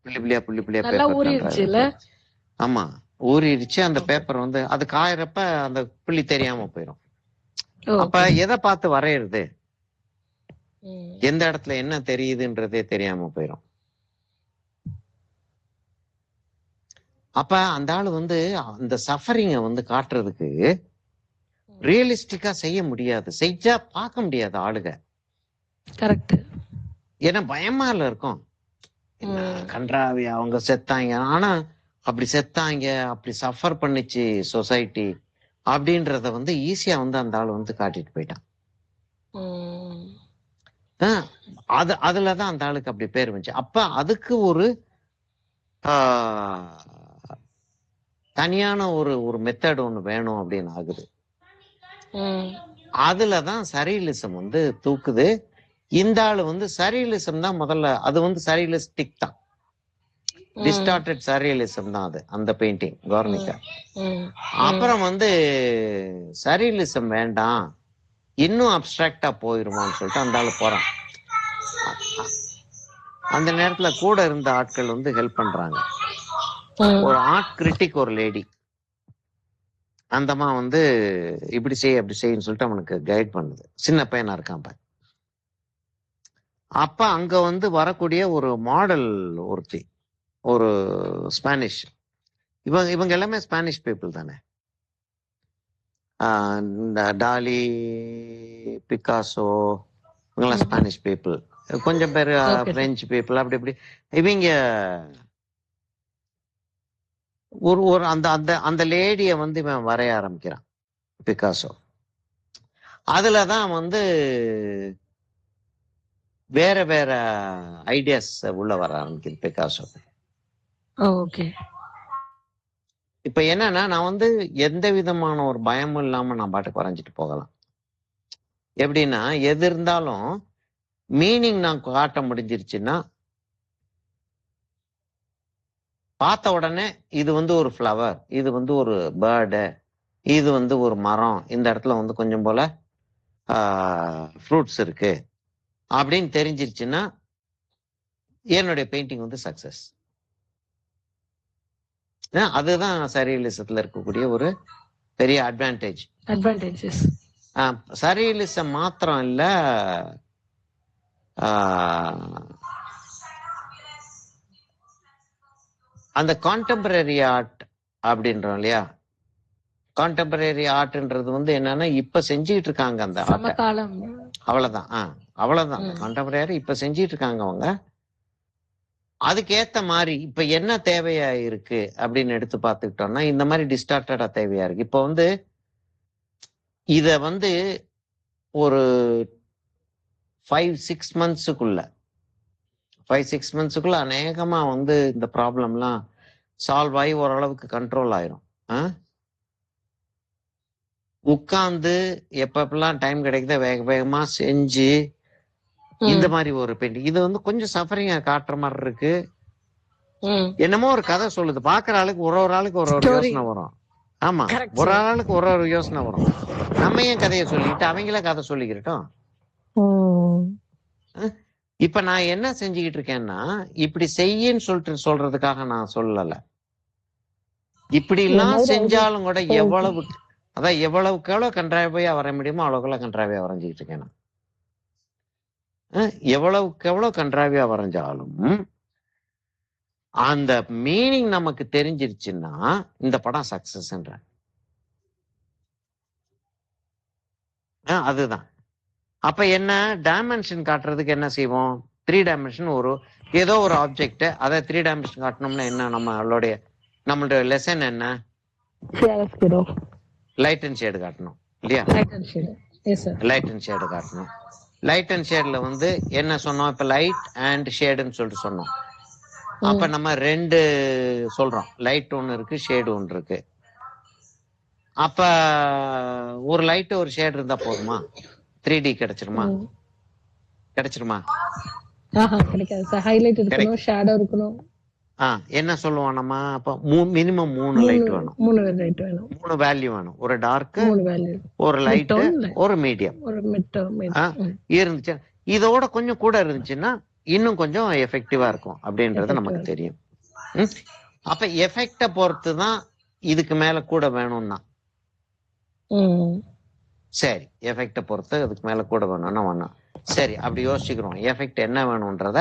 புள்ளி புள்ளியா பேப்பர். ஆமா, ஊறிடுச்சு. அந்த பேப்பர் வந்து அது காயறப்ப அந்த புள்ளி தெரியாம போயிடும். அப்ப எதை பார்த்து வரையறது, எந்த இடத்துல என்ன தெரியுதுன்றதே தெரியாம போயிடும். அப்ப அந்த ஆளு வந்து அந்த சஃபரிங்க வந்து காட்டுறதுக்கு ரியலிஸ்டிக்கா செய்ய முடியாது, செஞ்சா பார்க்க முடியாது ஆளுக. கரெக்ட். ஏன்னா பயமால இருக்கும், என்ன கன்றாவி அவங்க செத்தாங்க, ஆனா அப்படி செத்தாங்க, அப்படி சஃபர் பண்ணிச்சு சொசைட்டி அப்படின்றத வந்து ஈஸியா வந்து அந்த ஆள் வந்து காட்டிட்டு போயிட்டான். அதுலதான் அந்த ஆளுக்கு அப்படி பேர் வந்துச்சு. அப்ப அதுக்கு ஒரு தனியான ஒரு மெத்தட் ஒண்ணு வேணும் அப்படின்னு ஆகுது. அதுலதான் சரியலிசம் வந்து தூக்குது. இந்த ஆளு வந்து சரியலிசம் தான் முதல்ல, அது வந்து சரியலிஸ்டிக் தான், டிஸ்டார்டட் சரியலிசம் தான் அது, அந்த பெயிண்டிங் கவர்னிக்கா. அப்புறம் வந்து சரியலிசம் வேண்டாம், இன்னும் அப்டிராக்டா போயிருமான்னு சொல்லிட்டு அந்த ஆளு போறான். அந்த நேரத்துல கூட இருந்த ஆட்கள் வந்து ஹெல்ப் பண்றாங்க. ஒரு ஆர்ட் கிரிட்டிக் ஒரு லேடி, அந்தமா வந்து இப்படி செய் அப்படி செய்யன்னு சொல்லிட்டு அவனுக்கு கைட் பண்ணுது. சின்ன பையனா இருக்கான். அப்ப அங்க வந்து வரக்கூடிய ஒரு மாடல் ஒருத்தி, ஒரு ஸ்பானிஷ், இவங்க எல்லாமே ஸ்பானிஷ் பீப்புள் தானே. இந்த டாலி, பிகாசோ இவங்கெல்லாம் ஸ்பானிஷ் பீப்புள், கொஞ்சம் பேர் பிரெஞ்சு பீப்புள், அப்படி இப்படி. இவங்க ஒரு அந்த அந்த அந்த லேடிய வந்து இவன் வரைய ஆரம்பிக்கிறான், பிகாசோ. அதுலதான் வந்து வேற வேற ஐடியாஸ் உள்ள வர ஆரம்பிக்குது பிகாசோ. இப்ப என்னன்னா, நான் வந்து எந்த விதமான ஒரு பயமும் இல்லாம நான் பாட்டுக்கு வரைஞ்சிட்டு போகலாம். எப்படின்னா, எது இருந்தாலும் மீனிங் நான் காட்ட முடிஞ்சிருச்சுன்னா, பார்த்த உடனே இது வந்து ஒரு ஃப்ளவர், இது வந்து ஒரு பேர்டு, இது வந்து ஒரு மரம், இந்த இடத்துல வந்து கொஞ்சம் போல ஃப்ரூட்ஸ் இருக்கு அப்படின்னு தெரிஞ்சிருச்சுன்னா என்னுடைய பெயிண்டிங் வந்து சக்சஸ். அதுதான் சரியலிசத்துல இருக்கக்கூடிய ஒரு பெரிய அட்வான்டேஜஸ். சரியலிசம் மாத்திரம் இல்ல, அந்த கான்டெம்பரரி ஆர்ட் அப்படின்றோம் இல்லையா, கான்டெம்பரரி ஆர்ட்ன்றது வந்து என்னன்னா இப்ப செஞ்சுட்டு இருக்காங்க அந்த ஆர்ட், அவ்வளவுதான். அவ்வளவுதான் கான்டெம்பரரி இப்ப செஞ்சிட்டு இருக்காங்க அவங்க. அதுக்கேத்த மாதிரி இப்ப என்ன தேவையா இருக்கு அப்படின்னு எடுத்து பார்த்துக்கிட்டோம்னா, இந்த மாதிரி டிஸ்டார்டடா தேவையா இருக்கு. இப்ப வந்து இத வந்து ஒரு 5-6 மந்த்ஸுக்குள்ள அநேகமா வந்து இந்த ப்ராப்ளம்லாம் சால்வ் ஆகி ஓரளவுக்கு கண்ட்ரோல் ஆயிரும். உட்கார்ந்து எப்பப்பெல்லாம் டைம் கிடைக்குதோ வேக வேகமா செஞ்சு இந்த மாதிரி ஒரு பெயிண்டிங், இது வந்து கொஞ்சம் சஃபரிங்க காட்டுற மாதிரி இருக்கு. என்னமோ ஒரு கதை சொல்லுது, பாக்குற ஆளுக்கு ஒரு ஆளுக்கு ஒரு யோசனை வரும். ஆமா, ஒரு ஆளுக்கு ஒரு யோசனை வரும். நம்ம ஏன் கதையை சொல்லிக்கிட்டு அவங்கள கதை சொல்லிக்கிட்டோம். இப்ப நான் என்ன செஞ்சுக்கிட்டு இருக்கேன்னா, இப்படி செய்யன்னு சொல்லிட்டு சொல்றதுக்காக நான் சொல்லல. இப்படி எல்லாம் செஞ்சாலும் கூட எவ்வளவுக்கு எவ்வளவு கன்றாவியா வர முடியுமோ அவ்வளவுக்கு கன்றாவியா வரைஞ்சிக்கிட்டு இருக்கேன் நான். எவ்வளவுக்கு எவ்வளவு கன்றாவியா வரைஞ்சாலும் அந்த மீனிங் நமக்கு தெரிஞ்சிருச்சுன்னா இந்த படம் சக்சஸ்ன்ற. அதுதான். அப்ப என்ன டைமென்ஷன் காட்டுறதுக்கு என்ன செய்வோம், 3 டைமென்ஷன் ஏதோ ஒரு ஆப்ஜெக்ட், அதை 3 டைமென்ஷன் காட்டணும்னா என்ன, நம்மளுடைய லெசன் என்ன, லைட் அண்ட் ஷேடு காட்டணும் இல்லையா. லைட் அண்ட் ஷேடு காட்டணும். லைட் அண்ட் ஷேட்ல வந்து என்ன சொன்னோம், இப்ப லைட் அண்ட் ஷேடுன்னு சொல்லிட்டு சொன்னோம். அப்ப நம்ம 2 சொல்றோம், லைட் ஒண்ணு இருக்கு, ஷேடு ஒன்று இருக்கு. அப்ப ஒரு லைட் ஒரு ஷேடு இருந்தா போதுமா, 3D கிடைச்சிருமா? கிடைக்காது சார். ஹைலைட் இருக்கணும், ஷேடோ இருக்கணும். என்ன சொல்லுவோம் நம்ம? அப்ப மினிமம் 3 லைட் வேணும், 3 வேல்யூ வேணும். ஒரு டார்க், ஒரு லைட், ஒரு மீடியம் இருந்துச்சு. இதோட கொஞ்சம் கூட இருந்துச்சுன்னா இன்னும் கொஞ்சம் எஃபெக்டிவா இருக்கும் அப்படின்றது நமக்கு தெரியும். அப்ப எஃபெக்ட பொறுத்து தான் இதுக்கு மேல கூட வேணும்னா. சரி, எஃபெக்ட பொறுத்து அதுக்கு மேல கூட வேணும்னா வேணும். சரி, அப்படி யோசிச்சுக்கிறோம். எஃபெக்ட் என்ன வேணும்ன்றத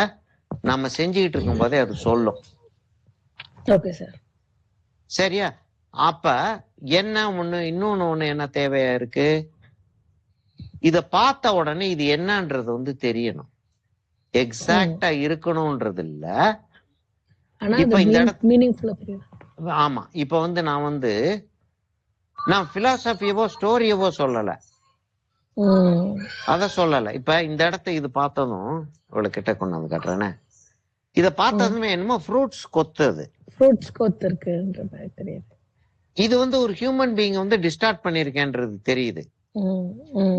நம்ம செஞ்சுக்கிட்டு இருக்கும் போதே அது சொல்லும். சரியா? அப்ப என்ன இன்னொன்னு என்ன தேவையா இருக்கு? இத பார்த்த உடனே இது என்னன்றது வந்து தெரியணும். எக்ஸாக்டா இருக்கணும்ன்றது இல்ல. இப்ப இந்த ஆமா, இப்ப வந்து நான் பிலாசபியவோ ஸ்டோரியவோ சொல்லல, அத சொல்லல. இப்ப இந்த இடத்த இது பார்த்ததும் இவ்வளவு கிட்ட கொண்டாந்து காட்டுறேனே, இத பார்த்ததுமே என்னமோ ஃப்ரூட்ஸ் கொத்துது, இது வந்து ஒரு ஹியூமன் பீயிங் வந்து டிஸ்டார்ட் பண்ணிருக்கேன்றது தெரியுது.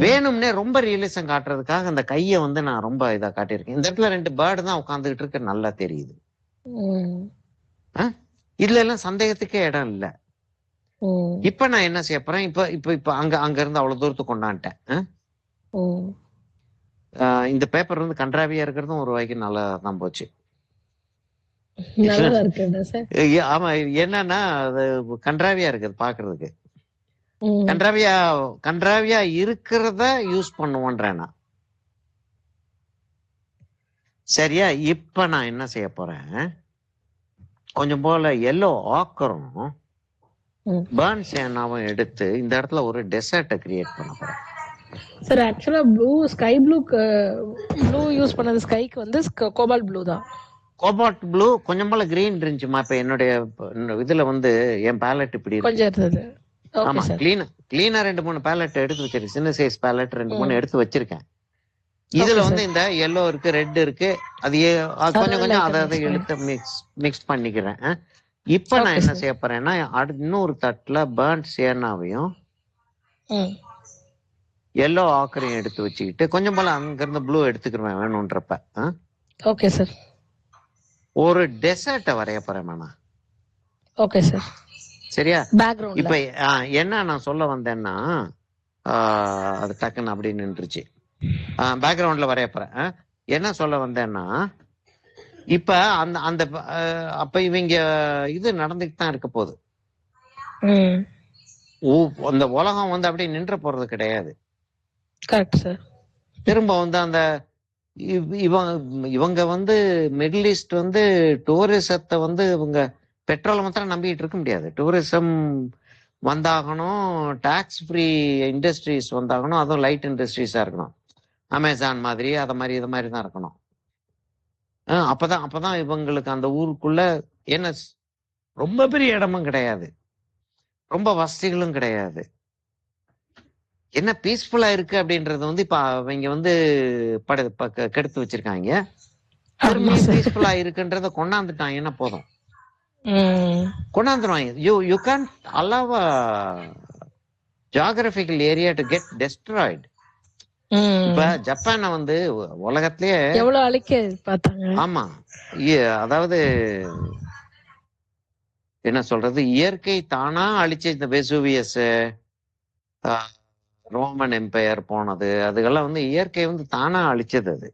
வேணும்னே ரொம்ப ரியலிசம் காட்டுறதுக்காக அந்த கைய வந்து நான் ரொம்ப இதா காட்டியிருக்கேன். இந்த இடத்துல 2 பேர்டு தான் உட்காந்துக்கிட்டு இருக்கு, நல்லா தெரியுது. இதுல எல்லாம் சந்தேகத்துக்கே இடம் இல்ல. இப்ப நான் என்ன செய்ய போறேன்? இப்ப அங்க இருந்து அவ்வளவு தூரத்துக்கு கொண்டான்ட்டேன். இந்த பேப்பர் வந்து கன்றாவியா இருக்கிறதும் ஒரு வகைக்கு நல்லா தான் போச்சு. ஆமா, என்னன்னா அது கன்றாவியா இருக்குது பாக்குறதுக்கு. கன்றாவியா இருக்கிறத யூஸ் பண்ணுவோன்றேன் நான். சரியா? இப்ப நான் என்ன செய்ய போறேன்? கொஞ்சம் போல எல்லோ ஆக்கரும் பர்ன் சேனாவும் எடுத்து இந்த இடத்துல ஒரு டெசர்ட்டை கிரியேட் பண்ண போறேன். சார் ஆக்சுவலா ஸ்கை ப்ளூ யூஸ் பண்ணது ஸ்கைக்கு வந்து கோபால்ட் ப்ளூ தான். கோபால்ட் ப்ளூ கொஞ்சம் போல கிரீன் இருந்துச்சுமா. இப்ப என்னுடைய இதுல வந்து என் பேலட் இப்படி கொஞ்சம் இருந்தது. ஆமா, கிளீனா 2-3 பேலட் எடுத்து வச்சிருக்கேன். சின்ன சைஸ் பேலட் 2-3 எடுத்து வச்சிருக்கேன். இதுல வந்து இந்த எல்லோ இருக்கு, ரெட் இருக்கு, அது கொஞ்சம் அதை எடுத்து மிக்ஸ் பண்ணிக்கிறேன். இப்ப நான் என்ன செய்ய போறேன்னா, இன்னொரு தட்டுல பர்ன் சேனாவையும் எல்லோ ஆக்கரையும் எடுத்து வச்சுக்கிட்டு கொஞ்சம் போல அங்க இருந்து ப்ளூ எடுத்துக்கிறேன் வேணும்ன்றப்ப. Okay sir. ஒரு டெசர்ட்டை வரைய போறேன். Okay sir. சரியா? இப்ப என்ன நான் சொல்ல வந்தேன்னா, அது டக்குன்னு அப்படி நின்றுச்சு. பேக்ரவுண்ட்ல வரைய போறேன். என்ன சொல்ல வந்தேன்னா, இப்ப அந்த அப்ப இவங்க இது நடந்துட்டு தான் இருக்க போகுது. அந்த உலகம் வந்து அப்படியே நின்ற போறது கிடையாது. திரும்ப வந்து அந்த இவங்க வந்து மிடில் ஈஸ்ட் வந்து டூரிசத்தை வந்து இவங்க பெட்ரோல் மாத்திரம் நம்பிட்டு இருக்க முடியாது. டூரிசம் வந்தாகணும், டாக்ஸ் ஃப்ரீ இண்டஸ்ட்ரீஸ் வந்தாகணும், அதுவும் லைட் இண்டஸ்ட்ரீஸா இருக்கணும். அமேசான் மாதிரி அத மாதிரி இது மாதிரி தான் இருக்கணும். அப்பதான் இவங்களுக்கு அந்த ஊருக்குள்ள என்ன ரொம்ப பெரிய இடமும் கிடையாது, ரொம்ப வசதிகளும் கிடையாது. என்ன பீஸ்ஃபுல்லா இருக்கு அப்படின்றது வந்து இப்ப அவங்க வந்து கெடுத்து வச்சிருக்காங்க. பீஸ்ஃபுல்லா இருக்குன்றத கொண்டாந்துட்டாங்கன்னா போதும், கொண்டாந்துருவாங்க. You can allow geographical area to get destroyed. இப்ப ஜப்பானை வந்து உலகத்திலேயே எவ்வளவு அழிக்க பார்த்தாங்க. ஆமா, அதாவது என்ன சொல்றது, இயற்கை தானா அழிச்ச இந்த வெசூவியஸ், ரோமன் எம்பையர் போனது, அதுக்கெல்லாம் வந்து இயற்கை வந்து தானா அழிச்சது. அது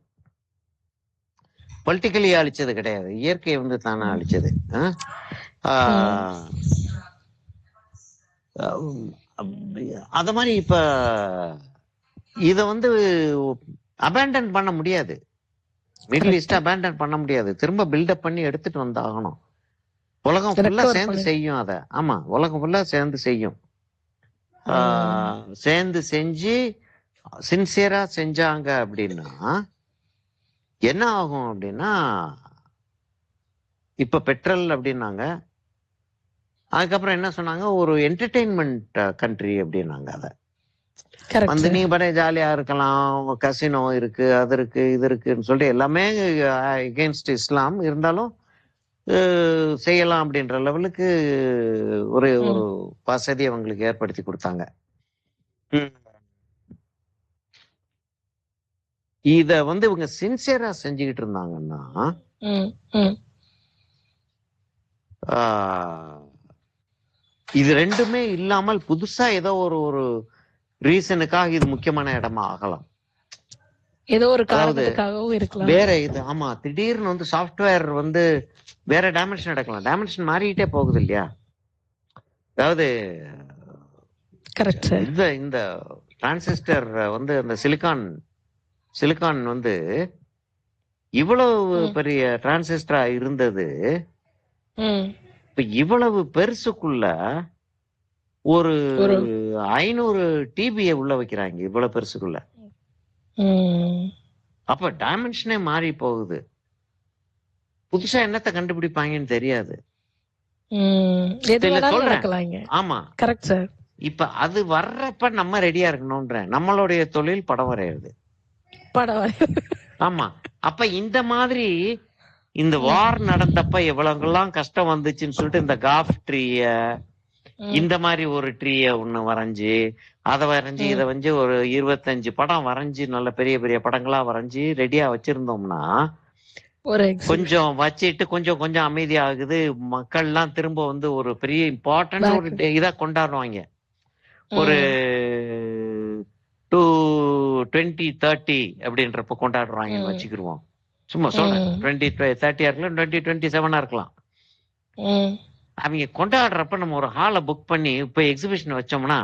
பொலிட்டிக்கலி அழிச்சது கிடையாது, இயற்கை வந்து தானா அழிச்சது. அத மாதிரி இப்ப இத வந்து அபேண்டன் பண்ண முடியாது. மிடில் ஈஸ்ட் அபேண்டன் பண்ண முடியாது. திரும்ப பில்டப் பண்ணி எடுத்துட்டு வந்தாகணும். உலகம் ஃபுல்லா சேர்ந்து செய்யும் அத. ஆமா, உலகம் ஃபுல்லா சேர்ந்து செய்யும். சேர்ந்து செஞ்சு சின்சியரா செஞ்சாங்க அப்படின்னா என்ன ஆகும் அப்படின்னா, இப்ப பெட்ரோல் அப்படின்னாங்க, அதுக்கப்புறம் என்ன சொன்னாங்க, ஒரு என்டர்டெயின்மெண்ட் கண்ட்ரி அப்படின்னாங்க. அத வந்து நீங்க பாட ஜாலியா இருக்கலாம், கசினோ இருக்கு, அது இருக்கு, இது இருக்குன்னு சொல்லிட்டு எல்லாமே எகெயின்ஸ்ட் இஸ்லாம் இருந்தாலும் செய்யலாம் அப்படின்ற லெவலுக்கு ஒரு வசதி அவங்களுக்கு ஏற்படுத்தி கொடுத்தாங்க. இத வந்து இவங்க சின்சியரா செஞ்சுக்கிட்டு இருந்தாங்கன்னா இது ரெண்டுமே இல்லாமல் புதுசா ஏதோ ஒரு ரீசனுக்காக இது முக்கியமான இடமா ஆகலாம். ஏதோ ஒரு காரணத்துக்காகவும் இருக்கலாம். வேற இது ஆமா, திடீர்னு வந்து சாஃப்ட்வேர் வந்து வேற டைமென்ஷன் எடுக்கலாம். டைமென்ஷன் மாறிட்டே போகுது இல்லையா? அதாவது இந்த டிரான்சிஸ்டர் வந்து அந்த சிலிகான் வந்து இவ்வளவு பெரிய டிரான்சிஸ்டரா இருந்தது. இப்ப இவ்வளவு பெருசுக்குள்ள ஒரு 500 டிபியை உள்ள வைக்கிறாங்க, இவ்வளவு பெருசுக்குள்ள. அப்ப டைமென்ஷனே மாறி போகுது. புதுசா என்னத்தை கண்டுபிடிப்பாங்கன்னு தெரியாது. ஆமா, கரெக்ட் சார். இப்ப அது வர்றப்ப நம்ம ரெடியா இருக்கணும்ன்ற நம்மளுடைய தொழில் படம் வரையிறது. ஆமா, அப்ப இந்த மாதிரி இந்த வார் நடந்தப்ப எவ்வளவுலாம் கஷ்டம் வந்துச்சுன்னு சொல்லிட்டு இந்த காஃப் ட்ரீய, இந்த மாதிரி ஒரு ட்ரீய ஒண்ணு வரைஞ்சு அதை வரைஞ்சி இதை வந்து ஒரு 25 படம் வரைஞ்சி நல்ல பெரிய பெரிய படங்களா வரைஞ்சி ரெடியா வச்சிருந்தோம்னா கொஞ்சம் வச்சிட்டு கொஞ்சம் கொஞ்சம் அமைதியாகுது. மக்கள் எல்லாம் திரும்ப வந்து ஒரு பெரிய இம்பார்ட்டன்ட் ஒரு இதா கொண்டாடுவாங்க. ஒரு 2030 அப்படின்றப்ப கொண்டாடுறாங்கன்னு வச்சுக்கிருவோம். சும்மா சொல்றேன், 2030 இருக்கலாம், 2027 இருக்கலாம். அவங்க கொண்டாடுறப்ப நம்ம ஒரு ஹாலை புக் பண்ணி இப்ப எக்ஸிபிஷன் வச்சோம்னா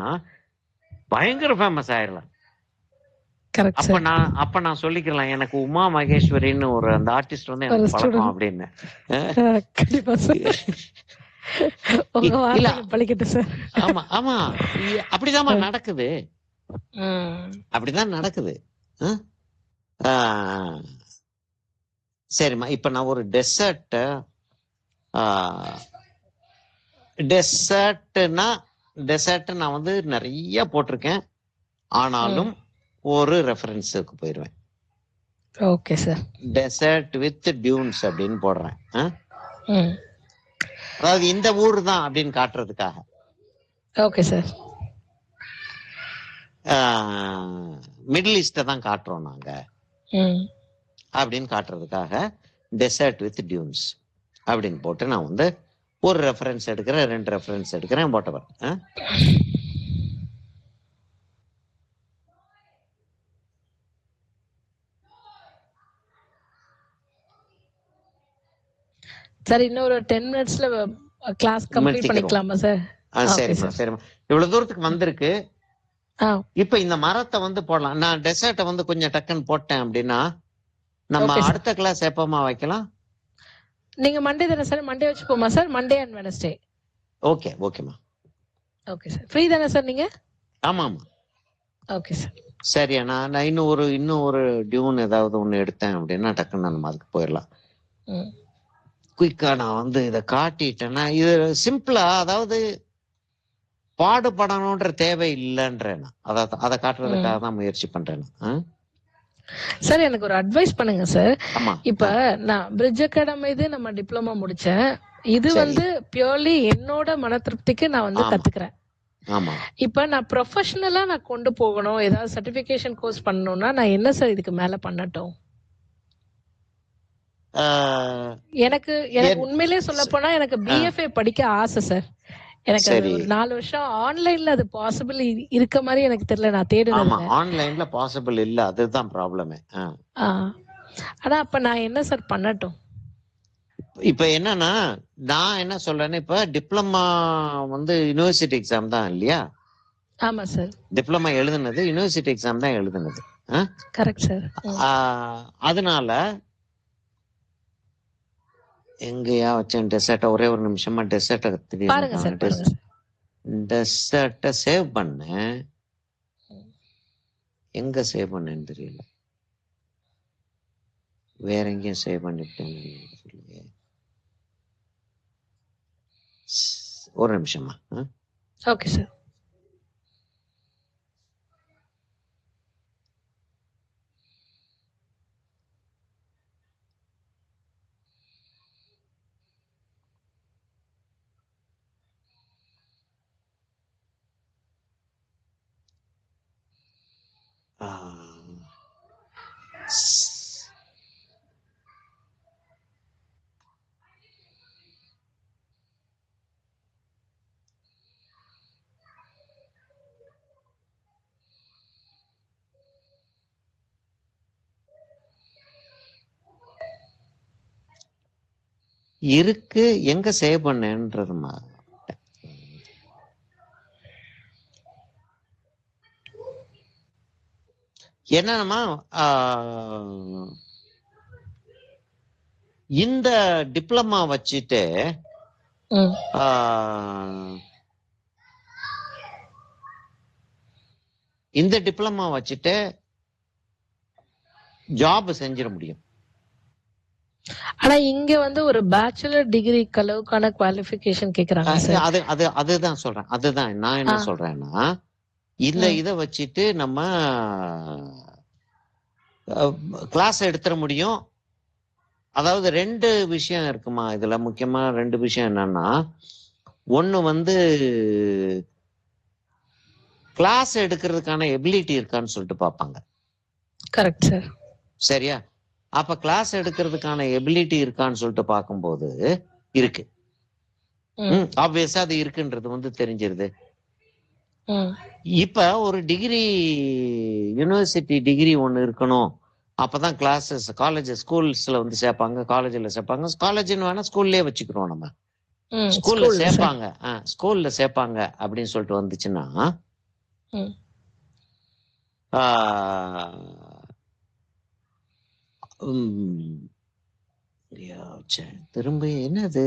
பயங்கர ஃபேமஸ் ஆயிடலாம். அப்ப நான் சொல்லிக்கலாம், எனக்கு உமா மகேஸ்வரின்னு ஒரு அந்த ஆர்டிஸ்ட் வந்து எனக்கு பழக்கம் அப்படின்னு. ஆமா ஆமா, அப்படிதான் நடக்குது. அப்படிதான் நடக்குது. சரிம்மா, இப்ப நான் ஒரு டெசர்ட் நான் வந்து நிறைய போட்டிருக்கேன். ஆனாலும் ஒரு ரெஃபரன்ஸுக்கு போயிருவேன். Okay sir. Desert with dunes அப்படின்னு போடுறேன். அதாவது இந்த ஊர் தான் அப்படின்னு காட்டுறதுக்காக. Okay sir. மிடில் ஈஸ்ட தான் காட்டுறோம் நாங்க அப்படின்னு காட்டுறதுக்காக டெசர்ட் வித் டியூன்ஸ் அப்படின்னு போட்டு நான் வந்து ஒரு ரெஃபரன்ஸ் எடுக்கிறேன், 2 ரெஃபரன்ஸ் எடுக்கிறேன், போட்டவர். சார் இன்னொரு 10 மினிட்ஸ்ல கிளாஸ் கம்ப்ளீட் பண்ணிக்கலாமா சார்? சரிம்மா சரிம்மா, இவ்வளவு தூரத்துக்கு வந்திருக்கு. இப்ப இந்த மரத்தை வந்து போடலாம். நான் டெசர்ட்டை வந்து கொஞ்சம் டக்குன்னு போட்டேன் அப்படின்னா நம்ம அடுத்த கிளாஸ் எப்பமா வைக்கலாம்? நீங்க மண்டே தானே சார்? மண்டே வச்சுப்போமா sir? Monday and Wednesday. Okay ஓகேமா. Okay sir. ஃப்ரீ தானே சார் நீங்க? ஆமா ஆமா. Okay sir. சரியா, நான் இன்னும் ஒரு டியூன் ஏதாவது ஒண்ணு எடுத்தேன் அப்படின்னா டக்குன்னு நம்ம அதுக்கு போயிடலாம். குயிக்கா நான் வந்து இதை காட்டிட்டேன்னா இது சிம்பிளா, அதாவது பாடுபடணும்ன்ற தேவை இல்லைன்றேன். அதை காட்டுறதுக்காக தான் முயற்சி பண்றேன். சார் எனக்கு ஒரு அட்வைஸ் பண்ணுங்க சார். இப்ப நான் பிரிட்ஜ் அகாடமி இது நம்ம டிப்ளமா முடிச்சேன். இது வந்து பியூர்லி என்னோட மன திருப்திக்கு நான் வந்து கத்துக்கிறேன். இப்ப நான் ப்ரொஃபஷனலா நான் கொண்டு போகணும், ஏதாவது சர்டிபிகேஷன் கோர்ஸ் பண்ணணும்னா நான் என்ன சார் இதுக்கு மேல பண்ணட்டும்? எனக்கு உண்மையிலேயே சொல்ல போனா எனக்கு பிஎஃப்ஏ படிக்க ஆசை சார். எனக்கு ஒரு 4 வருஷம் ஆன்லைன்ல அது பாசிபிள் இருக்க மாதிரி எனக்கு தெரியல. நான் தேடுறேன். ஆன்லைன்ல பாசிபிள் இல்ல, அதுதான் ப்ராப்ளமே. ஆனா அப்ப நான் என்ன சார் பண்ணட்டும்? இப்ப என்னன்னா நான் என்ன சொல்றேன்னா, இப்ப டிப்ளமா வந்து யுனிவர்சிட்டி எக்ஸாம் தான் இல்லையா? ஆமா சார். டிப்ளமா எழுதுனது யுனிவர்சிட்டி எக்ஸாம் தான் எழுதுனது. Correct sir. அதனால எங்கயா வச்சேன் டெசர்ட்? ஒரே ஒரு நிமிஷமா டெசர்ட்ட சேவ் பண்ணேன். எங்க சேவ் பண்ணேன்னு தெரியல. வேற எங்கேயும் சேவ் பண்ணிட்டேன். ஒரு நிமிஷமா. Okay sir. இருக்கு, எங்க சேவ் பண்ணேன்றதுமா என்னன்னா இந்த டிப்ளமா வச்சுட்டு இந்த டிப்ளமா வச்சுட்டு ஜாப் செஞ்சிட முடியும். ஆனா இங்க வந்து ஒரு பேச்சுலர் டிகிரி அளவுக்கான குவாலிஃபிகேஷன் கேக்குறாங்க சார். அதுதான் சொல்றேன். அதுதான் நான் என்ன சொல்றேன்னா, இந்த இதை வச்சுட்டு நம்ம கிளாஸ் எடுத்துட முடியும். அதாவது 2 விஷயம் இருக்குமா இதுல. முக்கியமா 2 விஷயம் என்னன்னா, ஒண்ணு வந்து கிளாஸ் எடுக்கிறதுக்கான எபிலிட்டி இருக்கான்னு சொல்லிட்டு பார்ப்பாங்க. Correct sir. சரியா? அப்ப கிளாஸ் எடுக்கிறதுக்கான எபிலிட்டி இருக்கான்னு சொல்லிட்டு பார்க்கும்போது இருக்கு. ஆப்வியஸா அது இருக்குன்றது வந்து தெரிஞ்சிருது. இப்ப ஒரு டிகிரி, யூனிவர்சிட்டி டிகிரி ஒண்ணு இருக்கணும். அப்பதான் கிளாஸஸ், காலேஜ், ஸ்கூல்ஸ்ல வந்து சேர்ப்பாங்க, காலேஜ்ல சேர்ப்பாங்க. காலேஜ்னு வேணா ஸ்கூல்லயே வச்சுக்கிறோம் நம்ம. ஸ்கூல்ல சேர்ப்பாங்க, ஸ்கூல்ல சேர்ப்பாங்க அப்படின்னு சொல்லிட்டு வந்துச்சுன்னா திரும்ப என்னது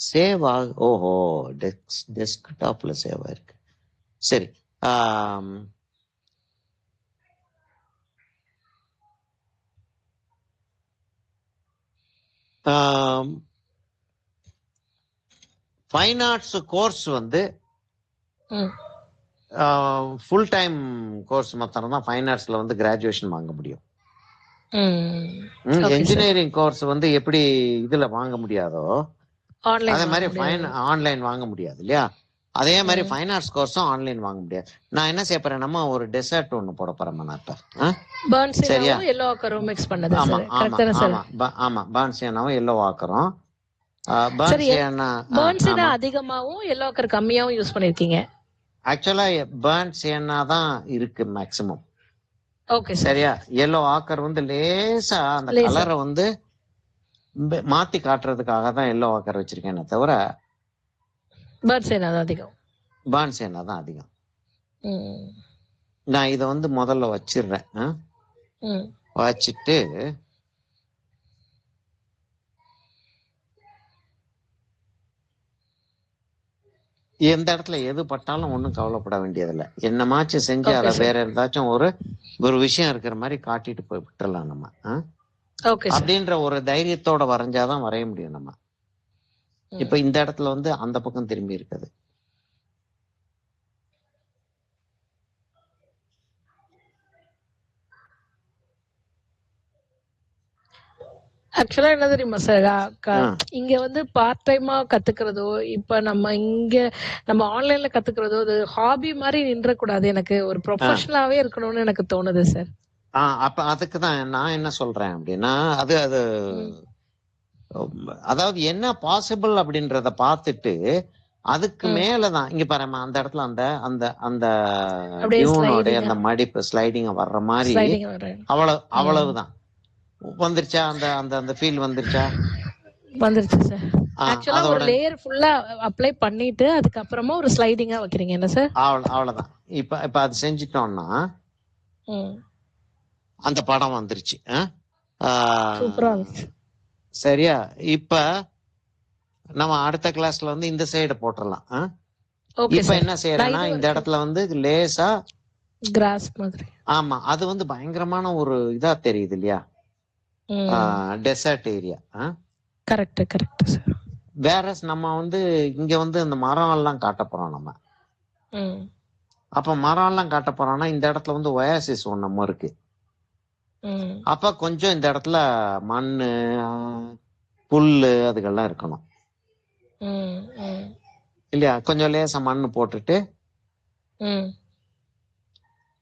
சேவ் ஓஹோ, டெஸ்க்டாப்ல சேவ் ஆயிருக்கு. சரி, ஃபைன் ஆர்ட்ஸ் கோர்ஸ் வந்து ஃபுல் டைம் கோர்ஸ் மாத்திரம் தான் ஃபைன் ஆர்ட்ஸ்ல வந்து கிராஜுவேஷன் வாங்க முடியும். இன்ஜினியரிங் கோர்ஸ் வந்து எப்படி இதுல வாங்க முடியாதோ அதே மாதிரி ஆன்லைன் வாங்க முடியாது இல்லையா? அதே மாதிரி ஃபைன் ஆர்ட்ஸ் கோர்ஸும் ஆன்லைன் வாங்க முடியாது. நான் என்ன செய்ய போறேன், நம்ம ஒரு டெசர்ட் ஒண்ணு போட போறேன் சரியா? ஆமா ஆமா ஆமா ஆமா, பர்ன்சியானாவும் எல்லோ ஆக்கரும். அதிகமாவும் எல்லோ ஆக்கர் கம்மியாவும் யூஸ் பண்ணிருக்கீங்க. ஆக்சுவலா பர்ன்சியானா தான் இருக்கு மேக்ஸிமம். ஓகே சரியா? எல்லோ ஆக்கர் வந்து லேசா அந்த கலரை வந்து மாத்தி காட்டுறதுக்காக தான் எல்லோ ஆக்கர் வச்சிருக்கேன் தவிர பர்ன்சியானா தான் அதிகம். பர்ன்சியானா தான் அதிகம். நான் இதை வந்து முதல்ல வச்சிடுறேன். வச்சுட்டு எந்த இடத்துல எது பட்டாலும் ஒன்றும் கவலைப்பட வேண்டியதில்லை. என்னமாச்சும் செஞ்சு அதை வேற ஏதாச்சும் ஒரு விஷயம் இருக்கிற மாதிரி காட்டிட்டு போய் விட்டுறலாம் நம்ம. அப்படின்ற ஒரு தைரியத்தோட வரைஞ்சாதான் வரைய முடியும் நம்ம. இப்ப இந்த இடத்துல வந்து அந்த பக்கம் திரும்பி இருக்குது. ஆக்சுவலா என்ன தெரியுமா சார், இங்க வந்து பார்ட் டைமா கத்துக்கிறதோ, இப்ப நம்ம ஆன்லைன்ல கத்துக்கிறதோ அது ஹாபி மாதிரி நின்ற கூடாது. எனக்கு ஒரு ப்ரொஃபஷனலாவே இருக்கணும்னு எனக்கு தோணுது சார். அப்ப அதுக்குதான் நான் என்ன சொல்றேன் அப்படின்னா, அது அதாவது என்ன பாசிபிள் அப்படின்றத பார்த்துட்டு அதுக்கு மேலதான் இங்க பாருமா, அந்த இடத்துல அந்த அந்த அந்த அந்த மடிப்பு ஸ்லைடிங் வர்ற மாதிரி அவ்வளவுதான் வந்துருச்சா? அந்த அந்த அந்த ஃபீல் வந்துருச்சா? வந்துருச்சு சார். ஆக்சுவலா ஒரு லேயர் ஃபுல்லா அப்ளை பண்ணிட்டு அதுக்கு அப்புறமா ஒரு ஸ்லைடிங்கா வைக்கிறீங்க என்ன சார்? அவ்வளவுதான். இப்ப அது செஞ்சிட்டோம்னா அந்த படம் வந்துருச்சு. சூப்பரா. சரியா? இப்ப நம்ம அடுத்த கிளாஸ்ல வந்து இந்த சைடு போட்டுடலாம். இப்ப என்ன செய்யறேன்னா, இந்த இடத்துல வந்து லேசா கிராஸ் மாதிரி. ஆமா, அது வந்து பயங்கரமான ஒரு இதா தெரியுது இல்லையா? Desert area. Correct correct sir. வேற நம்ம வந்து இங்க வந்து இந்த மரம் எல்லாம் காட்ட போறோம் நம்ம. அப்ப மரம் எல்லாம் காட்ட போறோம்னா இந்த இடத்துல வந்து ஒயாசிஸ் ஒண்ணு இருக்கு. அப்ப கொஞ்சம் இந்த இடத்துல மண்ணு, புல்லு அதுக்கெல்லாம் இருக்கணும் இல்லையா? கொஞ்சம் லேசா மண்ணு போட்டுட்டு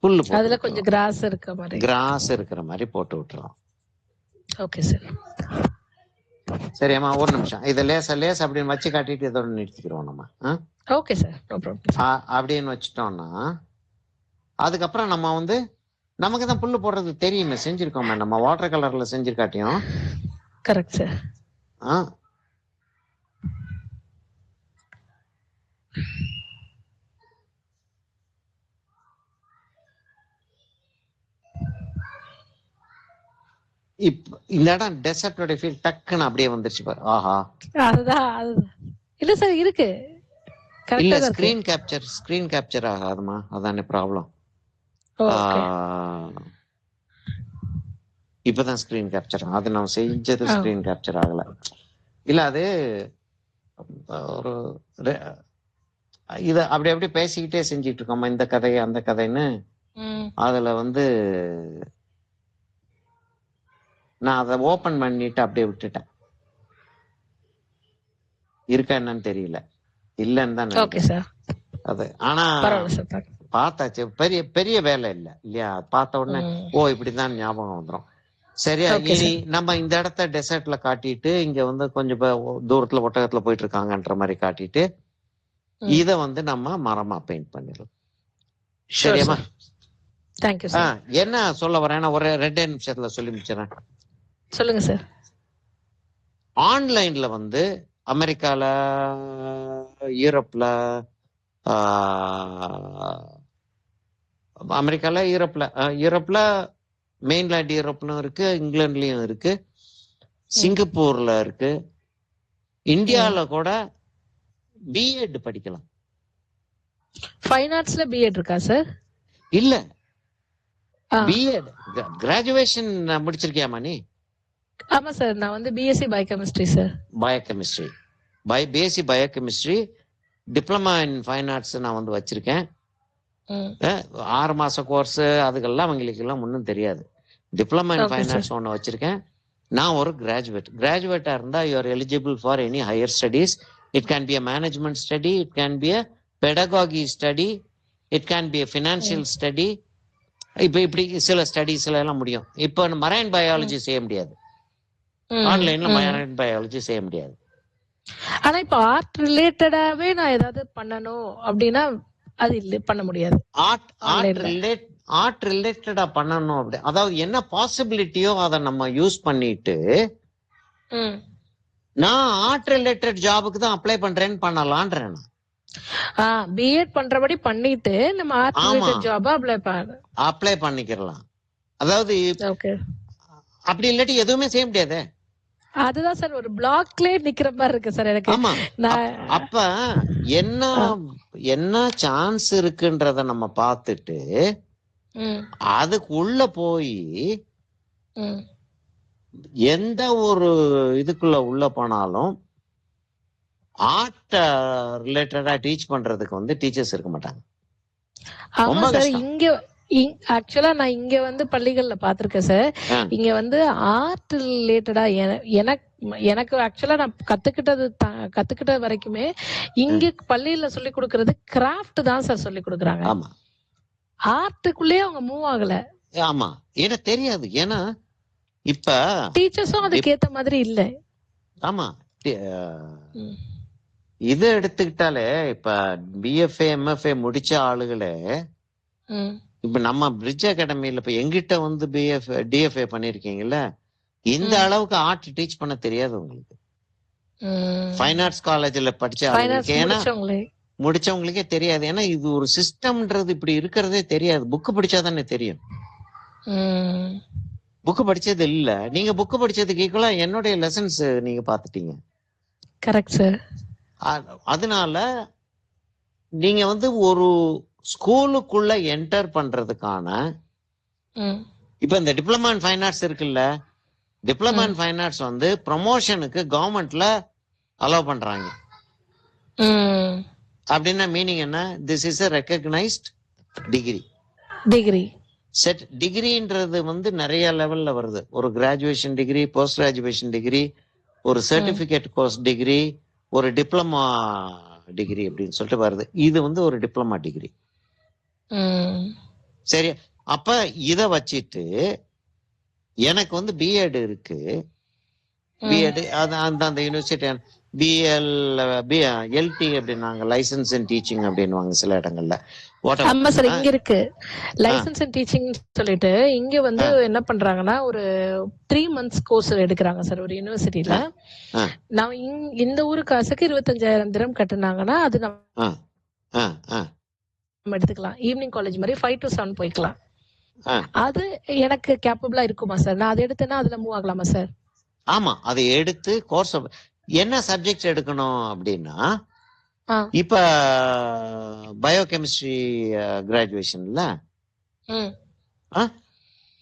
புல்லு அதுல கொஞ்சம் கிராஸ் இருக்கிற மாதிரி போட்டு விட்டுறோம். Okay sir. சரியாம்மா, ஒரு நிமிஷம். இதை லேசா அப்படின்னு வச்சு காட்டிட்டு இதோட நிறுத்திக்கிறோம் நம்ம. Okay sir, no problem. அப்படின்னு வச்சுட்டோம்னா அதுக்கப்புறம் நம்ம வந்து நமக்கு தான் புல்லு போடுறது தெரியுமே, செஞ்சிருக்கோமே நம்ம வாட்டர் கலர்ல செஞ்சிருக்காட்டியும். Correct sir. இந்த இடம் டெசர்ட்டோட ஃபீல் டக்குன்னு அப்படியே வந்துருச்சு பாரு. ஆஹா, அதுதான் இல்ல சார் இருக்கு. இல்ல ஸ்கிரீன் கேப்சர் ஆகாதுமா, அதானே ப்ராப்ளம். இப்பதான் ஸ்கிரீன் கேப்சர் அது நான் செஞ்சது ஸ்கிரீன் கேப்சர் ஆகல. இல்ல அது ஒரு இத அப்படி அப்படி பேசிக்கிட்டே செஞ்சிட்டு இருக்கோம், இந்த கதை அந்த கதைன்னு. அதுல நான் அதை ஓபன் பண்ணிட்டு அப்படியே விட்டுட்டேன். இருக்கா என்னன்னு தெரியல, இல்லன்னு தான் நினைக்கிறேன் அது. ஆனா பார்த்தாச்சு, பெரிய பெரிய வேலை இல்லையா? பார்த்த உடனே ஓ இப்படிதான் ஞாபகம் வந்துடும். சரியா? இனி நம்ம இந்த இடத்த டெசர்ட்ல காட்டிட்டு இங்க கொஞ்சம் தூரத்துல ஒட்டகத்துல போயிட்டு இருக்காங்கன்ற மாதிரி காட்டிட்டு இத நம்ம மரமா பெயிண்ட் பண்ணிடலாம். சரியாமா? என்ன சொல்ல வரேன், ஒரு 2 நிமிஷத்துல சொல்லி முடிச்சிடறேன். சொல்லுங்க சார். ஆன்லைன்ல அமெரிக்கால, யூரோப்ல, யூரோப்ல மெயின்லேண்ட் யூரோப்னு இருக்கு, இங்கிலாந்துலயும் இருக்கு, சிங்கப்பூர்ல இருக்கு, இந்தியால கூட பிஎட் படிக்கலாம். ஃபைன் ஆர்ட்ஸ்ல பிஎட் இருக்கா சார்? இல்ல, பிஎட் கிராஜுவேஷன் முடிச்சிருக்கியாமா நீ? ஆமா சார், நான் BSc biochemistry sir. BSc biochemistry, diploma in fine arts நான் வச்சிருக்கேன். 6 மாச கோர்ஸ், அதுக்கெல்லாம் அவங்களுக்கு எல்லாம் ஒன்றும் தெரியாது. டிப்ளமா இன் ஃபைன் ஆர்ட்ஸ் ஒன்று வச்சிருக்கேன். நான் ஒரு கிராஜுவேட்டா இருந்தா you are eligible for any higher studies. It can be a management study, it can be a pedagogy study, it can be a financial study. இப்படி சில ஸ்டடீஸ்ல எல்லாம் முடியும். இப்போ மரைன் பயாலஜி செய்ய முடியாது, ஆன்லைன்ல மரைன் பயாலஜி செய்ய முடியாது. ஆனா இப்ப ஆர்ட் ரிலேட்டடாவே நான் ஏதாவது பண்ணணும் அப்படின்னா அது இல்ல, பண்ண முடியாது. ஆர்ட் ரிலேட்டடா பண்ணணும் அப்படி, அதாவது என்ன பாசிபிலிட்டியோ அதை நம்ம யூஸ் பண்ணிட்டு நான் ஆர்ட் ரிலேட்டட் ஜாபுக்கு தான் அப்ளை பண்றேன்னு பண்ணலான்றேன். பிஎட் பண்றபடி பண்ணிட்டு நம்ம ஆர்ட் ரிலேட்டட் ஜாப் அப்ளை பண்ணிக்கலாம். அதாவது அப்படி இல்லாட்டி எதுவுமே செய்ய முடியாது. அதுதான் சார், ஒரு பிளாக்லயே நிக்கிற மாதிரி இருக்கு சார் எனக்கு. அப்ப என்ன சான்ஸ் இருக்குன்றத நம்ம பார்த்துட்டு அதுக்கு உள்ள போய் எந்த ஒரு இதுக்குள்ள உள்ள போனாலும் ஆர்ட் ரிலேட்டடா டீச் பண்றதுக்கு டீச்சர்ஸ் இருக்க மாட்டாங்க. ஆமா சார், இங்க ஆக்சுவலா நான் இங்க பள்ளிகள்ல பாத்திருக்கேன் சார். இங்க ஆர்ட் ரிலேட்டடா எனக்கு ஆக்சுவலா நான் கத்துக்கிட்ட வரைக்குமே இங்க பள்ளியில சொல்லி கொடுக்கறது கிராஃப்ட் தான் சார் சொல்லி கொடுக்குறாங்க. ஆர்ட்டுக்குள்ளே அவங்க மூவ் ஆகல. ஆமா, எனக்கு தெரியாது. ஏன்னா இப்ப டீச்சர்ஸும் அதுக்கு ஏத்த மாதிரி இல்ல. ஆமா, இது எடுத்துக்கிட்டாலே இப்ப பிஎஃப்ஏ எம்எஃப்ஏ முடிச்ச ஆளுகளே இப்ப நம்ம பிரிட்ஜ் அகாடமியில இப்ப எங்கிட்ட டிஎஃப்ஏ பண்ணிருக்கீங்கல்ல, இந்த அளவுக்கு ஆர்ட் டீச் பண்ண தெரியாது உங்களுக்கு. ஃபைன் ஆர்ட்ஸ் காலேஜ்ல படிச்ச ஆளுங்களுக்கு, ஏன்னா முடிச்சவங்களுக்கே தெரியாது. ஏன்னா இது ஒரு சிஸ்டம்ன்றது இப்படி இருக்கிறதே தெரியாது. புக்கு படிச்சாதானே தெரியும். புக்கு படிச்சது இல்ல. நீங்க புக்கு படிச்சதுக்கு ஈக்குவலா என்னுடைய லெசன்ஸ் நீங்க பாத்துட்டீங்க. Correct sir. அதனால நீங்க ஒரு ஸ்கூலுக்குள்ள என்டர் பண்றதுக்கான இப்ப இந்த டிப்ளமா இன் ஃபைன் ஆர்ட்ஸ் இருக்குல்ல, டிப்ளமா இன் ஃபைன் ஆர்ட்ஸ் ப்ரொமோஷனுக்கு கவர்மெண்ட்ல அலோவ் பண்றாங்க. அப்படின்னா மீனிங் என்ன? This is a recognized degree set. டிகிரின்றது நிறைய லெவல்ல வருது. ஒரு graduation degree, post graduation degree, ஒரு சர்டிபிகேட் கோர்ஸ் டிகிரி, ஒரு டிப்ளமா டிகிரி அப்படின்னு சொல்லிட்டு வருது. இது ஒரு டிப்ளமா டிகிரி. சரி, அப்ப இத வச்சிட்டு எனக்கு பிஎட் இருக்கு. பிஎட் அந்த யூனிவர்சிட்டி எல்டி அப்படின்னாங்க, லைசன்ஸ் இன் டீச்சிங் அப்படின்வாங்க சில இடங்கள்ல. ஆமா சார், இங்க இருக்கு லைசன்ஸ் அண்ட் டீச்சிங் சொல்லிட்டு. இங்க வந்து என்ன பண்றாங்கன்னா ஒரு 3 months கோர்ஸ் எடுக்கிறாங்க சார் ஒரு யூனிவர்சிட்டியில. நான் இந்த ஊரு காசுக்கு 25,000 திரம் கட்டுனாங்கன்னா அது நம்ம எடுத்துக்கலாம். ஈவினிங் காலேஜ் மாதிரி 5 to 7 போய்க்கலாம். அது எனக்கு கேப்பபிளா இருக்குமா சார்? நான் அதை எடுத்தேன்னா அதுல மூவ் ஆகலாமா சார்? ஆமா, அதை எடுத்து கோர்ஸ் என்ன சப்ஜெக்ட்ஸ் எடுக்கணும் அப்படின்னா, இப்ப பயோகெமிஸ்ட்ரி கிராஜுவேஷன்ல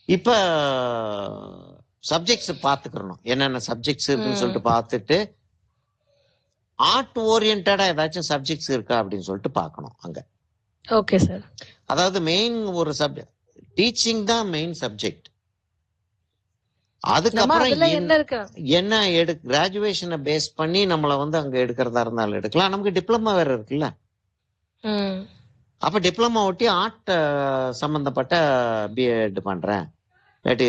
இப்ப சப்ஜெக்ட்ஸ் பாத்துக்கணும், என்னென்ன சப்ஜெக்ட்ஸ் இருக்குன்னு சொல்லிட்டு பார்த்துட்டு ஆர்ட் ஓரியன்டா ஏதாச்சும் சப்ஜெக்ட்ஸ் இருக்கா அப்படின்னு சொல்லிட்டு பார்க்கணும் அங்க. Okay sir. அதாவது மெயின் ஒரு சப்ஜெக்ட் டீச்சிங் தான் மெயின் சப்ஜெக்ட். அதுக்கப்புறம் என்ன கிராஜுவேஷனை பேஸ் பண்ணி நம்மள வந்து அங்க எடுக்கிறதா இருந்தாலும் எடுக்கலாம். நமக்கு டிப்ளமா வேற இருக்குல்ல. அப்ப டிப்ளமா ஒட்டி ஆர்ட் சம்பந்தப்பட்ட பிஎட் பண்றேன், இல்லாட்டி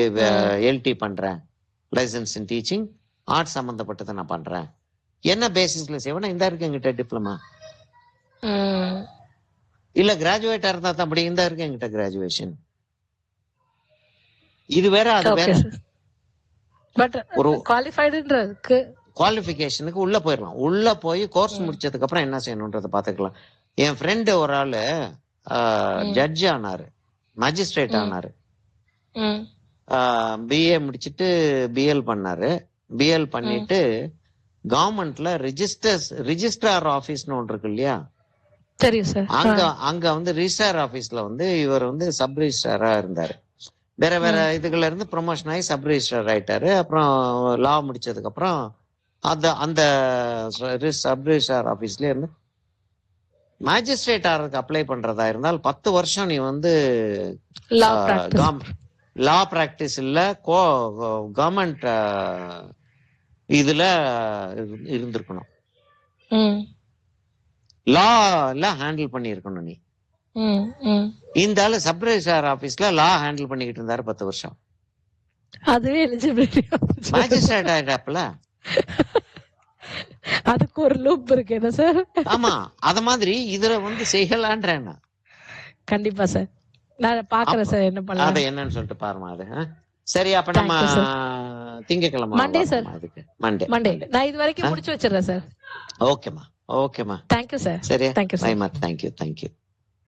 எல்டி பண்றேன், லைசன்ஸ் இன் டீச்சிங் ஆர்ட் சம்பந்தப்பட்டதை நான் பண்றேன். என்ன பேசிஸ்ல செய்வேன்னா இந்த இருக்கு என்கிட்ட டிப்ளமா, இல்ல கிராஜுவேட்டா இருந்தா தான் அப்படி இந்த இருக்கு என்கிட்ட கிராஜுவேஷன். இது வேற அது வேற. பட் ஒரு குவாலிஃபைடுன்றதுக்கு குவாலிஃபிகேஷனுக்கு உள்ள போயிடலாம். உள்ள போய் கோர்ஸ் முடிச்சதுக்கு அப்புறம் என்ன செய்யணும்ன்றத பாத்துக்கலாம். என் ஃப்ரெண்டு ஒரு ஆளு ஜட்ஜ் ஆனாரு, மேஜிஸ்ட்ரேட் ஆனாரு. பிஏ முடிச்சுட்டு பிஎல் பண்ணாரு. பிஎல் பண்ணிட்டு கவர்மெண்ட்ல ரிஜிஸ்ட்ரார் ஆபீஸ்னு ஒன்று இருக்கு இல்லையா, தெரியும் சார். அங்க வந்து ரிஜிஸ்ட்ரார் ஆபீஸ்ல வந்து இவர் வந்து சப் ரிஜிஸ்ட்ராரா இருந்தாரு. வேற வேற இதுல இருந்து ப்ரொமோஷன் ஆகி சப் ரிஜிஸ்ட்ரார் ஆயிட்டாரு. அப்புறம் லா முடிச்சதுக்கு அப்புறம் அந்த சப் ரிஜிஸ்ட்ரார் ஆபீஸ்ல இருந்து மேஜிஸ்ட்ரேட் ஆகிறதுக்கு அப்ளை பண்றதா இருந்தால் 10 வருஷம் நீ வந்து லா பிராக்டிஸ் இல்ல கவர்மெண்ட் இதுல இருந்திருக்கணும். லா ஹேண்டில் பண்ணி இருக்கணும் நீ. இந்த ஆளு சப் ரிஜிஸ்ட்ரார் ஆபீஸ்ல லா ஹேண்டில் பண்ணிக்கிட்டு இருந்தாரு 10 வருஷம். அதுவே எலிஜிபிலிட்டி மேஜிஸ்ட்ரேட் ஆயிட்டாப்ல. அதுக்கு ஒரு லூப் இருக்கு என்ன சார்? ஆமா, அத மாதிரி இதுல வந்து செய்யலான்றேன். கண்டிப்பா சார், நான் பாக்குறேன் சார் என்ன பண்ணலாம். அது என்னன்னு சொல்லிட்டு பாருமா. அது சரி, அப்ப நம்ம திங்கக்கிழமை மண்டே சார். அதுக்கு மண்டே நான் இது வரைக்கும் முடிச்சு வச்சிடுறேன் சார். ஓகேமா. Thank you sir. சரி, தேங்க்யூ சார். தேங்க்யூ.